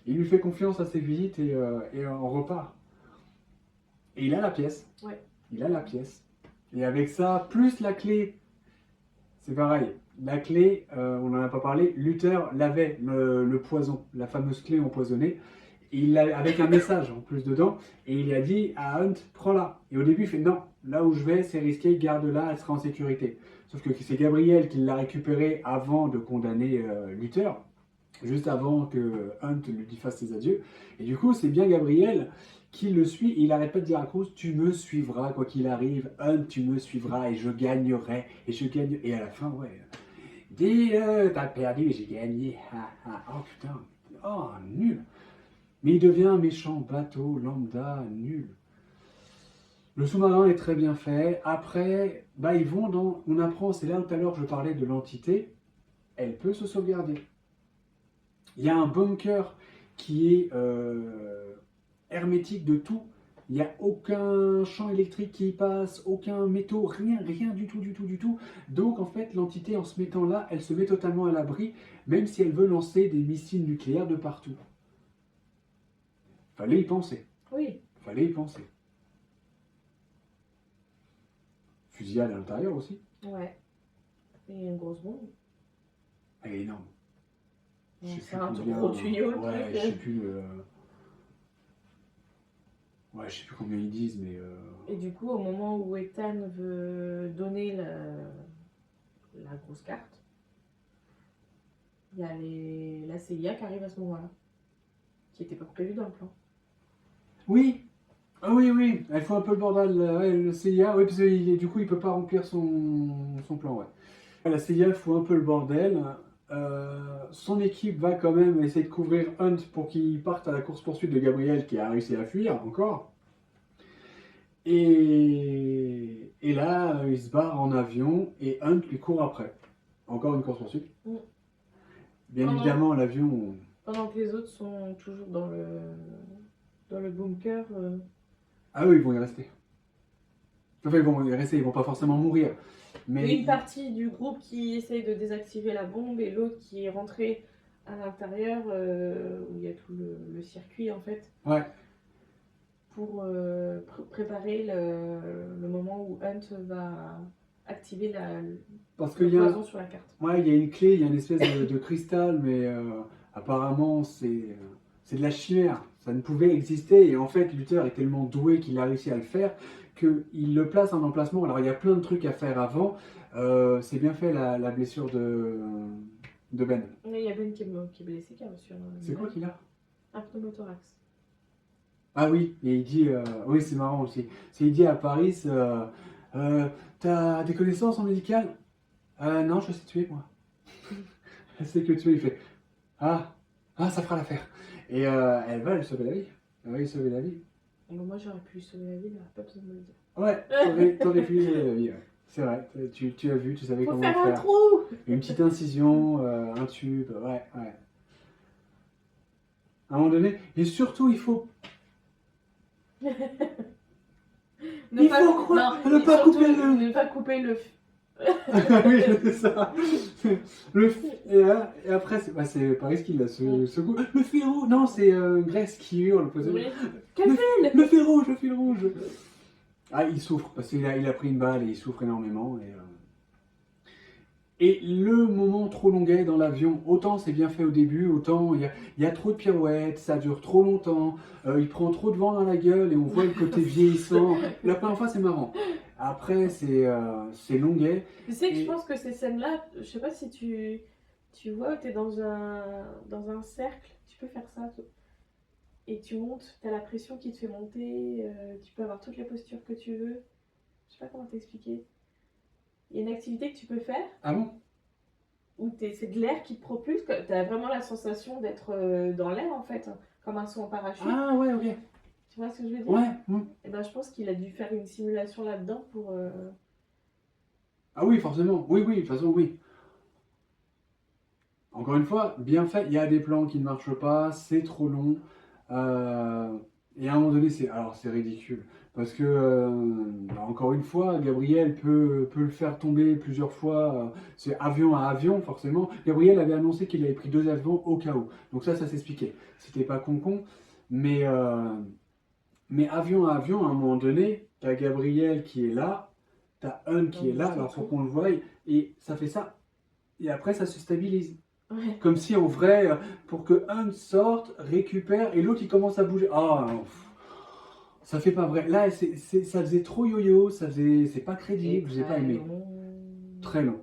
Il lui fait confiance assez vite et on repart. Et il a la pièce. Ouais. Il a la pièce. Et avec ça, plus la clé, c'est pareil. La clé, on n'en a pas parlé, Luther l'avait, le poison, la fameuse clé empoisonnée. Et il l'a avec un message en plus dedans. Et il a dit à Hunt, prends-la. Et au début, il fait non, là où je vais, c'est risqué, garde-la, elle sera en sécurité. Sauf que c'est Gabriel qui l'a récupérée avant de condamner Luther, juste avant que Hunt lui fasse ses adieux. Et du coup, c'est bien Gabriel qui le suit. Et il n'arrête pas de dire à Cruz, tu me suivras quoi qu'il arrive. Hunt, tu me suivras et je gagnerai. Et je gagne. Et à la fin, ouais. Dis-le, t'as perdu et j'ai gagné. Oh putain. Oh, nul. Mais il devient un méchant bateau, lambda, nul. Le sous-marin est très bien fait. Après, bah, ils vont dans... On apprend, c'est là tout à l'heure que je parlais de l'entité. Elle peut se sauvegarder. Il y a un bunker qui est hermétique de tout. Il n'y a aucun champ électrique qui y passe, aucun métaux, rien du tout. Donc en fait, l'entité, en se mettant là, elle se met totalement à l'abri, même si elle veut lancer des missiles nucléaires de partout. Fallait y penser. Oui. Fallait y penser. Fusillade à l'intérieur aussi. Ouais. Et une grosse bombe. Elle est énorme. C'est un gros tuyau, le ouais, truc. Je sais plus. Ouais, je sais plus combien ils disent, mais. Et du coup, au moment où Ethan veut donner la grosse carte, il y a la CIA qui arrive à ce moment-là, qui n'était pas prévu dans le plan. Oui. Ah oui, elle fout un peu le bordel, ouais, le CIA, oui, parce que du coup il peut pas remplir son plan, ouais. La CIA fout un peu le bordel, son équipe va quand même essayer de couvrir Hunt pour qu'il parte à la course-poursuite de Gabriel qui a réussi à fuir, encore. Et là, il se barre en avion et Hunt lui court après. Encore une course-poursuite. Bien évidemment, l'avion... Pendant que les autres sont toujours dans le bunker... Ah oui, ils vont y rester. Enfin, ils vont y rester, ils vont pas forcément mourir. Mais une partie du groupe qui essaye de désactiver la bombe et l'autre qui est rentré à l'intérieur où il y a tout le circuit en fait. Ouais. Pour préparer le moment où Hunt va activer le poison sur la carte. Ouais, il y a une clé, il y a une espèce de cristal, mais apparemment c'est de la chimère. Ça ne pouvait exister et en fait Luther est tellement doué qu'il a réussi à le faire qu'il le place en emplacement. Alors il y a plein de trucs à faire avant. C'est bien fait la blessure de Ben. Mais il y a Ben qui est blessé, qui a reçu C'est quoi qu'il a? un pneumothorax. Ah oui, et il dit, oui c'est marrant aussi, il dit à Paris, t'as des connaissances en médical? Non, je sais tuer moi. Elle sait que tuer, il fait, ah, ah ça fera l'affaire. Et elle va lui sauver la vie. Elle va lui sauver la vie. Bon, moi j'aurais pu lui sauver la vie, il n'aurait pas besoin de me le dire. Ouais, t'aurais pu lui sauver la vie, ouais. C'est vrai, tu as vu, tu savais Faut comment faire un faire. trou. Une petite incision, un tube, ouais, ouais. À un moment donné, et surtout il faut... Il faut croire, non, ne pas surtout, couper le... ne pas couper le Oui, c'est ça. Et après, c'est Paris qui l'a secoué. Le fil rouge. Non, c'est Grèce qui hurle. Oui. Quel fil? Le fil rouge, le fil rouge. Ah, il souffre parce qu'il a pris une balle et il souffre énormément. Et le moment trop longuet dans l'avion, autant c'est bien fait au début, autant il y a trop de pirouettes, ça dure trop longtemps, il prend trop de vent dans la gueule et on voit le côté vieillissant. La première fois c'est marrant, après c'est longuet. Tu sais que je pense que ces scènes-là, je sais pas si tu vois, tu es dans un cercle, tu peux faire ça. Et tu montes, tu as la pression qui te fait monter, tu peux avoir toutes les postures que tu veux. Je sais pas comment t'expliquer. Il y a une activité que tu peux faire. Ah bon? Où c'est de l'air qui te propulse, tu as vraiment la sensation d'être dans l'air en fait, comme un saut en parachute. Ah ouais, ok. Tu vois ce que je veux dire? Ouais. Et ben je pense qu'il a dû faire une simulation là-dedans pour... Ah oui, forcément. Oui, de toute façon, oui. Encore une fois, bien fait. Il y a des plans qui ne marchent pas, c'est trop long. Et à un moment donné, c'est ridicule. Parce que, encore une fois, Gabriel peut le faire tomber plusieurs fois. C'est avion à avion, forcément. Gabriel avait annoncé qu'il avait pris 2 avions au cas où. Donc ça s'expliquait. C'était pas con. Mais avion à avion, à un moment donné, t'as Gabriel qui est là, t'as Hunt qui est là, alors pour qu'on le voie, et ça fait ça. Et après, ça se stabilise. Ouais. Comme si en vrai, pour que Hunt sorte, récupère, et l'autre il commence à bouger. Ah non, ça fait pas vrai. Là, ça faisait trop yo-yo, c'est pas crédible, j'ai pas aimé. Très long.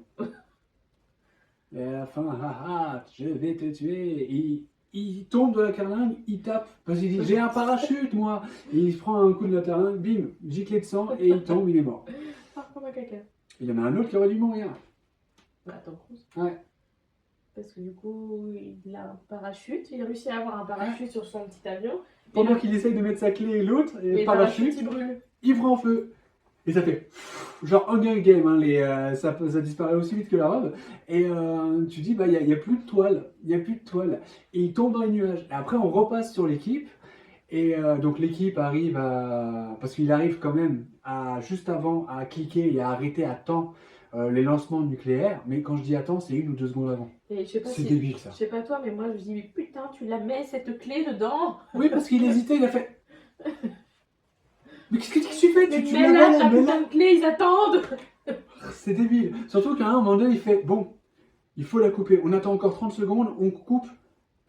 Et à la fin, je vais te tuer. Et il tombe de la carlingue, il tape, parce qu'il dit j'ai un parachute moi. Et il se prend un coup de la carlingue, bim, giclée de sang, et il tombe, il est mort. Ah, comme un caca. Il y en a un autre qui aurait dû mourir. Bah, Tom Cruise. Ouais. Parce que du coup, il a un parachute, il a réussi à avoir un parachute sur son petit avion. Pendant qu'il essaye de mettre sa clé et l'autre, le parachute, il brûle. il prend feu. Et ça fait genre Hunger Game, hein, ça disparaît aussi vite que la robe. Et tu dis, bah, il n'y a plus de toile. Il n'y a plus de toile. Et il tombe dans les nuages. Et après, on repasse sur l'équipe. Et donc, l'équipe arrive à. Parce qu'il arrive quand même juste avant à cliquer et à arrêter à temps les lancements nucléaires. Mais quand je dis à temps, c'est 1 ou 2 secondes avant. C'est débile ça. Je sais pas toi, mais moi je dis, mais putain, tu la mets cette clé dedans. Oui, parce qu'il hésitait, il a fait. Mais qu'est-ce que tu fais? Mais Tu mets là, ta mets putain de clé, ils attendent. C'est débile. Surtout qu'à un moment donné, il fait bon, il faut la couper. On attend encore 30 secondes, on coupe.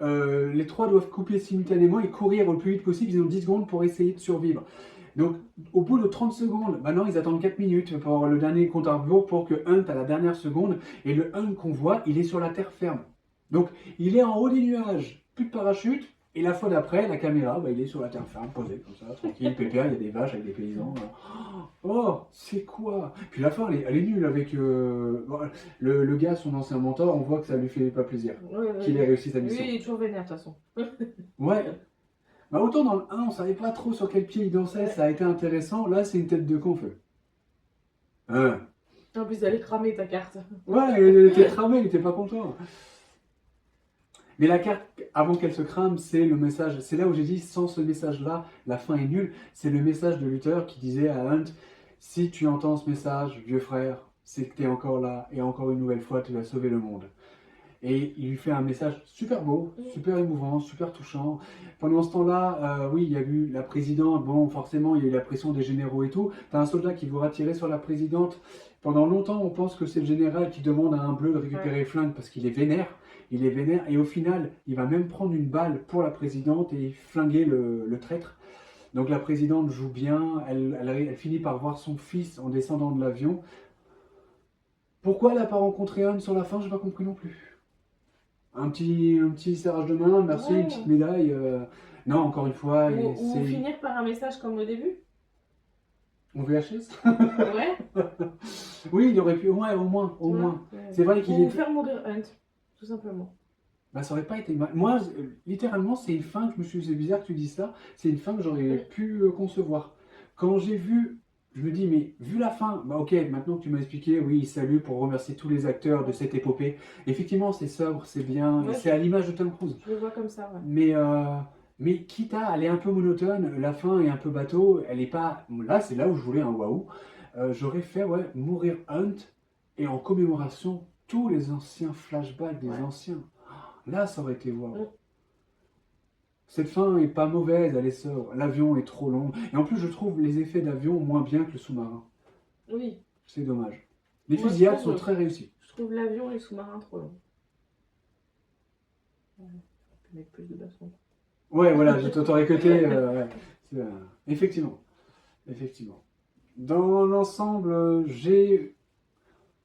Les 3 doivent couper simultanément et courir le plus vite possible. Ils ont 10 secondes pour essayer de survivre. Donc, au bout de 30 secondes, maintenant ils attendent 4 minutes pour avoir le dernier compte à rebours pour que Hunt à la dernière seconde. Et le Hunt qu'on voit, il est sur la terre ferme. Donc, il est en haut des nuages, plus de parachute. Et la fois d'après, la caméra, il est sur la terre ferme, posé comme ça, tranquille, pépère, il y a des vaches avec des paysans. Oh, c'est quoi? Puis la fin, elle est nulle avec le gars, son ancien mentor, on voit que ça lui fait pas plaisir. Qu'il ait réussi sa mission. Lui, il est toujours vénère de toute façon. Ouais. Bah, autant dans le 1, on savait pas trop sur quel pied il dansait, ça a été intéressant. Là, c'est une tête de con, feu. En plus, elle est cramée ta carte. Ouais, elle était cramée, il était pas content. Mais la carte, avant qu'elle se crame, c'est le message. C'est là où j'ai dit, sans ce message-là, la fin est nulle. C'est le message de Luther qui disait à Hunt, si tu entends ce message, vieux frère, c'est que tu es encore là, et encore une nouvelle fois, tu vas sauver le monde. Et il lui fait un message super beau, super émouvant, super touchant. Pendant ce temps-là, oui, il y a eu la présidente, bon, forcément, il y a eu la pression des généraux et tout. Tu as un soldat qui voudra tirer sur la présidente. Pendant longtemps, on pense que c'est le général qui demande à un bleu de récupérer le flingue parce qu'il est vénère. Il est vénère et au final, il va même prendre une balle pour la présidente et flinguer le traître. Donc la présidente joue bien, elle finit par voir son fils en descendant de l'avion. Pourquoi elle n'a pas rencontré Anne sur la fin, je n'ai pas compris non plus. Un petit serrage de main, merci, une petite médaille. Non, encore une fois, Ou finir par un message comme au début. On VHS. Ouais. Oui, il aurait pu, ouais, au moins, au tu vois, moins. C'est vrai qu'il Ou est... faire mourir Hunt, tout simplement. Bah, ça aurait pas été mal. Moi, littéralement, c'est une fin que je me suis dit, c'est bizarre que tu dis ça, c'est une fin que j'aurais pu concevoir. Quand j'ai vu, je me dis, mais vu la fin, bah ok, maintenant que tu m'as expliqué, oui, salut pour remercier tous les acteurs de cette épopée. Effectivement, c'est sobre, c'est bien, et Ouais, c'est à l'image de Tom Cruise. Je le vois comme ça, ouais. Mais quitte à, elle est un peu monotone, la fin est un peu bateau, elle est pas. Là, c'est là où je voulais un waouh. J'aurais fait, ouais, mourir Hunt et en commémoration tous les anciens flashbacks des Ouais. anciens. Là, ça aurait été waouh. Mm. Cette fin est pas mauvaise, elle est sobre. L'avion est trop long. Et en plus, je trouve les effets d'avion moins bien que le sous-marin. Oui. C'est dommage. Les Moi, je fusillades trouve, sont très réussies. Je trouve l'avion et le sous-marin trop longs. Ouais. On peut mettre plus de baston. Ouais, voilà, je t'aurais coté. Ouais. Effectivement. Effectivement. Dans l'ensemble, j'ai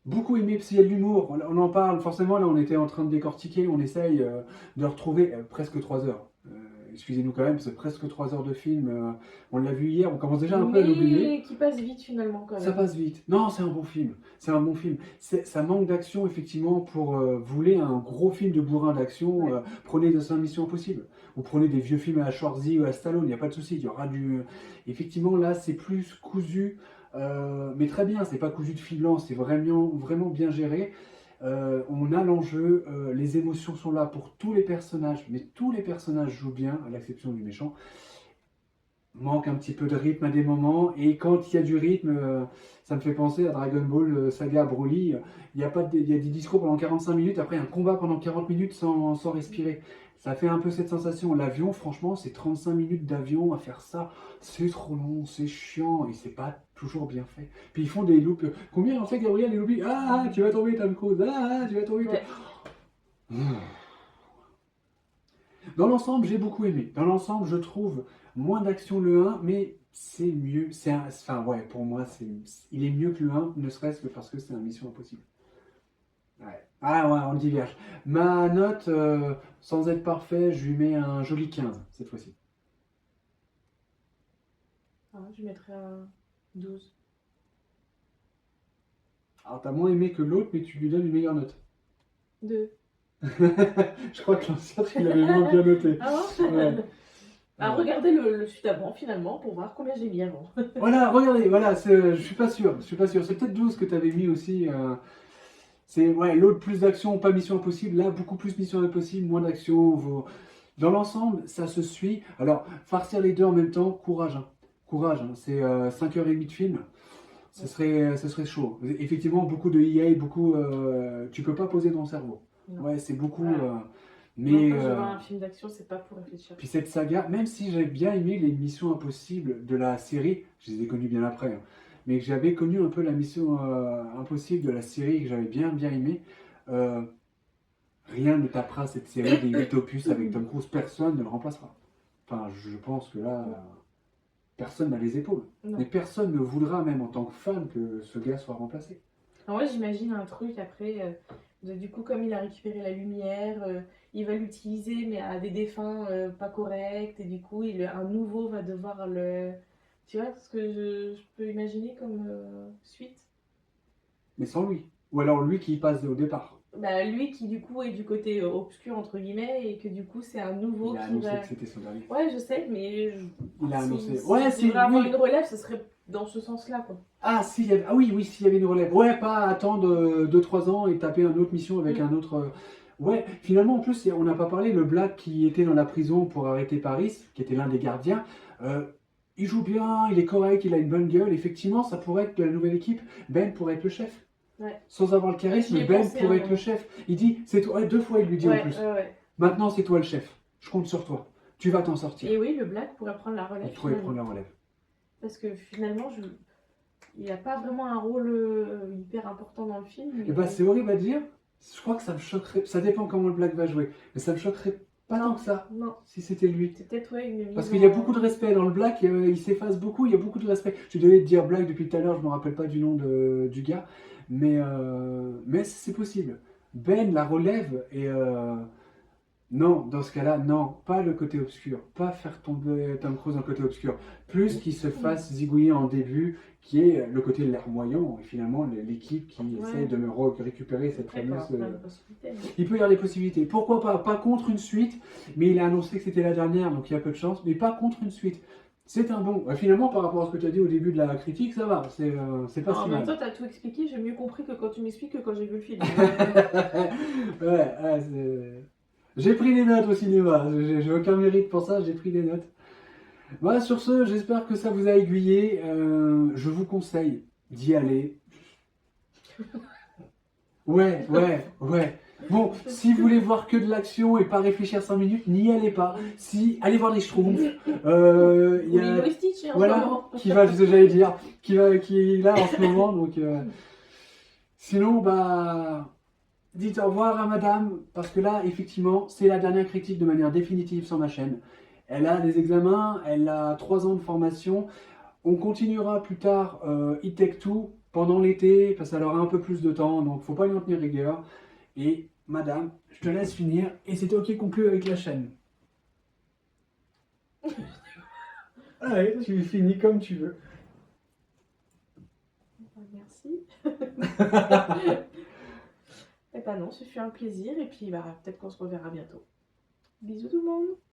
beaucoup aimé, parce qu'il y a de l'humour, on en parle, forcément, là on était en train de décortiquer, on essaye de retrouver presque 3 heures. Excusez-nous quand même, c'est presque 3 heures de film, on l'a vu hier, on commence déjà un peu à l'oublier. Mais qui passe vite finalement quand même. Ça passe vite. Non, c'est un bon film. C'est un bon film. Ça manque d'action, effectivement, pour vous voulez un gros film de bourrin d'action. Ouais. Prenez de 5 Missions Impossibles. Ou prenez des vieux films à la Schwarzy ou à Stallone, il n'y a pas de souci. Il y aura du. Effectivement, là, c'est plus cousu. Mais très bien, c'est pas cousu de fil blanc, c'est vraiment, vraiment bien géré. On a l'enjeu, les émotions sont là pour tous les personnages, mais tous les personnages jouent bien, à l'exception du méchant. Manque un petit peu de rythme à des moments, et quand il y a du rythme, ça me fait penser à Dragon Ball Saga Broly. Il y a des discours pendant 45 minutes, après un combat pendant 40 minutes sans respirer. Ça fait un peu cette sensation. L'avion, franchement, c'est 35 minutes d'avion à faire ça. C'est trop long, c'est chiant, et c'est pas toujours bien fait. Puis ils font des loops. Combien en fait, Gabriel, les loops? Ah, tu vas tomber, Tom Cruise. Ah, tu vas tomber. Ouais. Dans l'ensemble, j'ai beaucoup aimé. Dans l'ensemble, je trouve moins d'action le 1, mais c'est mieux. Enfin, ouais, pour moi, il est mieux que le 1, ne serait-ce que parce que c'est un Mission Impossible. Ouais. Ah ouais, on diverge. Ma note, sans être parfait, je lui mets un joli 15 cette fois-ci. Ah, je mettrais un 12. Alors, t'as moins aimé que l'autre, mais tu lui donnes une meilleure note. 2. Je crois que l'ancien, tu l'avais moins bien noté. Ah bon Ouais. Ah, regardez le suite avant finalement pour voir combien j'ai mis avant. Voilà, regardez, voilà, je suis pas sûr, je suis pas sûr. C'est peut-être 12 que tu avais mis aussi. C'est ouais, l'autre plus d'action, pas Mission Impossible. Là, beaucoup plus Mission Impossible, moins d'action. Dans l'ensemble, ça se suit. Alors, farcir les deux en même temps, courage. Hein. Courage, hein. C'est 5h30 de film. Ce serait chaud. Effectivement, beaucoup de EA, beaucoup. Tu peux pas poser ton cerveau. Non. Ouais, c'est beaucoup. Voilà. Mais. Quand je vois un film d'action, c'est pas pour réfléchir. Puis cette saga, même si j'ai bien aimé les missions impossibles de la série, je les ai connues bien après, hein, mais que j'avais connu un peu la mission impossible de la série que j'avais bien aimé, rien ne tapera cette série des 8 opus avec Tom Cruise, personne ne le remplacera. Enfin, je pense que là, personne n'a les épaules. Non. Mais personne ne voudra, même en tant que fan, que ce gars soit remplacé. Alors moi j'imagine un truc après, du coup comme il a récupéré la lumière, il va l'utiliser mais à des défunts pas corrects et du coup un nouveau va devoir le... Tu vois ce que je peux imaginer comme suite? Mais sans lui. Ou alors lui qui passe au départ. Bah, lui qui du coup est du côté obscur entre guillemets et que du coup c'est un nouveau Il a qui annoncé va... que c'était son dernier. Ouais je sais mais Il a annoncé. si Ouais, il devrait avoir oui. une relève ce serait dans ce sens-là quoi. Ah, oui, s'il y avait une relève. Ouais, pas attendre 2-3 ans et taper une autre mission avec un autre. Ouais, finalement, en plus, on n'a pas parlé, le Black qui était dans la prison pour arrêter Paris, qui était l'un des gardiens, il joue bien, il est correct, il a une bonne gueule. Effectivement, ça pourrait être de la nouvelle équipe. Ben pourrait être le chef. Ouais. Sans avoir le charisme, J'y ai Ben pensé, pourrait hein, être le chef. Il dit, c'est toi, 2 fois il lui dit en plus. Ouais. Maintenant, c'est toi le chef. Je compte sur toi. Tu vas t'en sortir. Et oui, le Black pourrait prendre la relève. Il pourrait finalement. prendre la relève. Parce que finalement, il n'a pas vraiment un rôle hyper important dans le film. Et bah, c'est horrible à dire. Je crois que ça me choquerait. Ça dépend comment le Black va jouer. Mais ça me choquerait pas tant que ça. Non. Si c'était lui. C'est peut-être une mise Parce qu'il y a beaucoup de respect dans le Black, il s'efface beaucoup, il y a beaucoup de respect. Je devais te dire Black depuis tout à l'heure, je ne me rappelle pas du nom du gars, mais c'est possible. Ben la relève et Non, dans ce cas-là, non, pas le côté obscur, pas faire tomber Tom Cruise dans le côté obscur, plus qu'il se fasse zigouiller en début, qui est le côté larmoyant, et finalement l'équipe qui essaie Ouais. de me récupérer cette Après, il peut y avoir fameuse... plein de possibilités. Il peut y avoir des possibilités, pourquoi pas, pas contre une suite, mais il a annoncé que c'était la dernière, donc il y a peu de chance, mais pas contre une suite. C'est un bon. Finalement, par rapport à ce que tu as dit au début de la critique, ça va, c'est pas En si même mal. temps, t'as tout expliqué, j'ai mieux compris que quand tu m'expliques que quand j'ai vu le film. Ouais, j'ai pris des notes au cinéma, j'ai aucun mérite pour ça, j'ai pris des notes. Voilà, sur ce, j'espère que ça vous a aiguillé. Je vous conseille d'y aller. Ouais. Bon, si vous voulez voir que de l'action et pas réfléchir 5 minutes, n'y allez pas. Si, allez voir les Schtroumpfs. Il y Ou a, Lilo et Stitch, hein, en ce voilà, moment. qui va, ce que j'allais dire, qui est là en ce moment. Donc, sinon, bah, dites au revoir à madame, parce que là, effectivement, c'est la dernière critique de manière définitive sur ma chaîne. Elle a des examens, elle a 3 ans de formation. On continuera plus tard It Take Two pendant l'été, parce qu'elle aura un peu plus de temps, donc faut pas lui en tenir rigueur. Et madame, je te laisse finir, et c'est ok conclu avec la chaîne. Allez, tu finis comme tu veux. Merci. Eh ben non, ce fut un plaisir et puis bah, peut-être qu'on se reverra bientôt. Bisous tout le monde.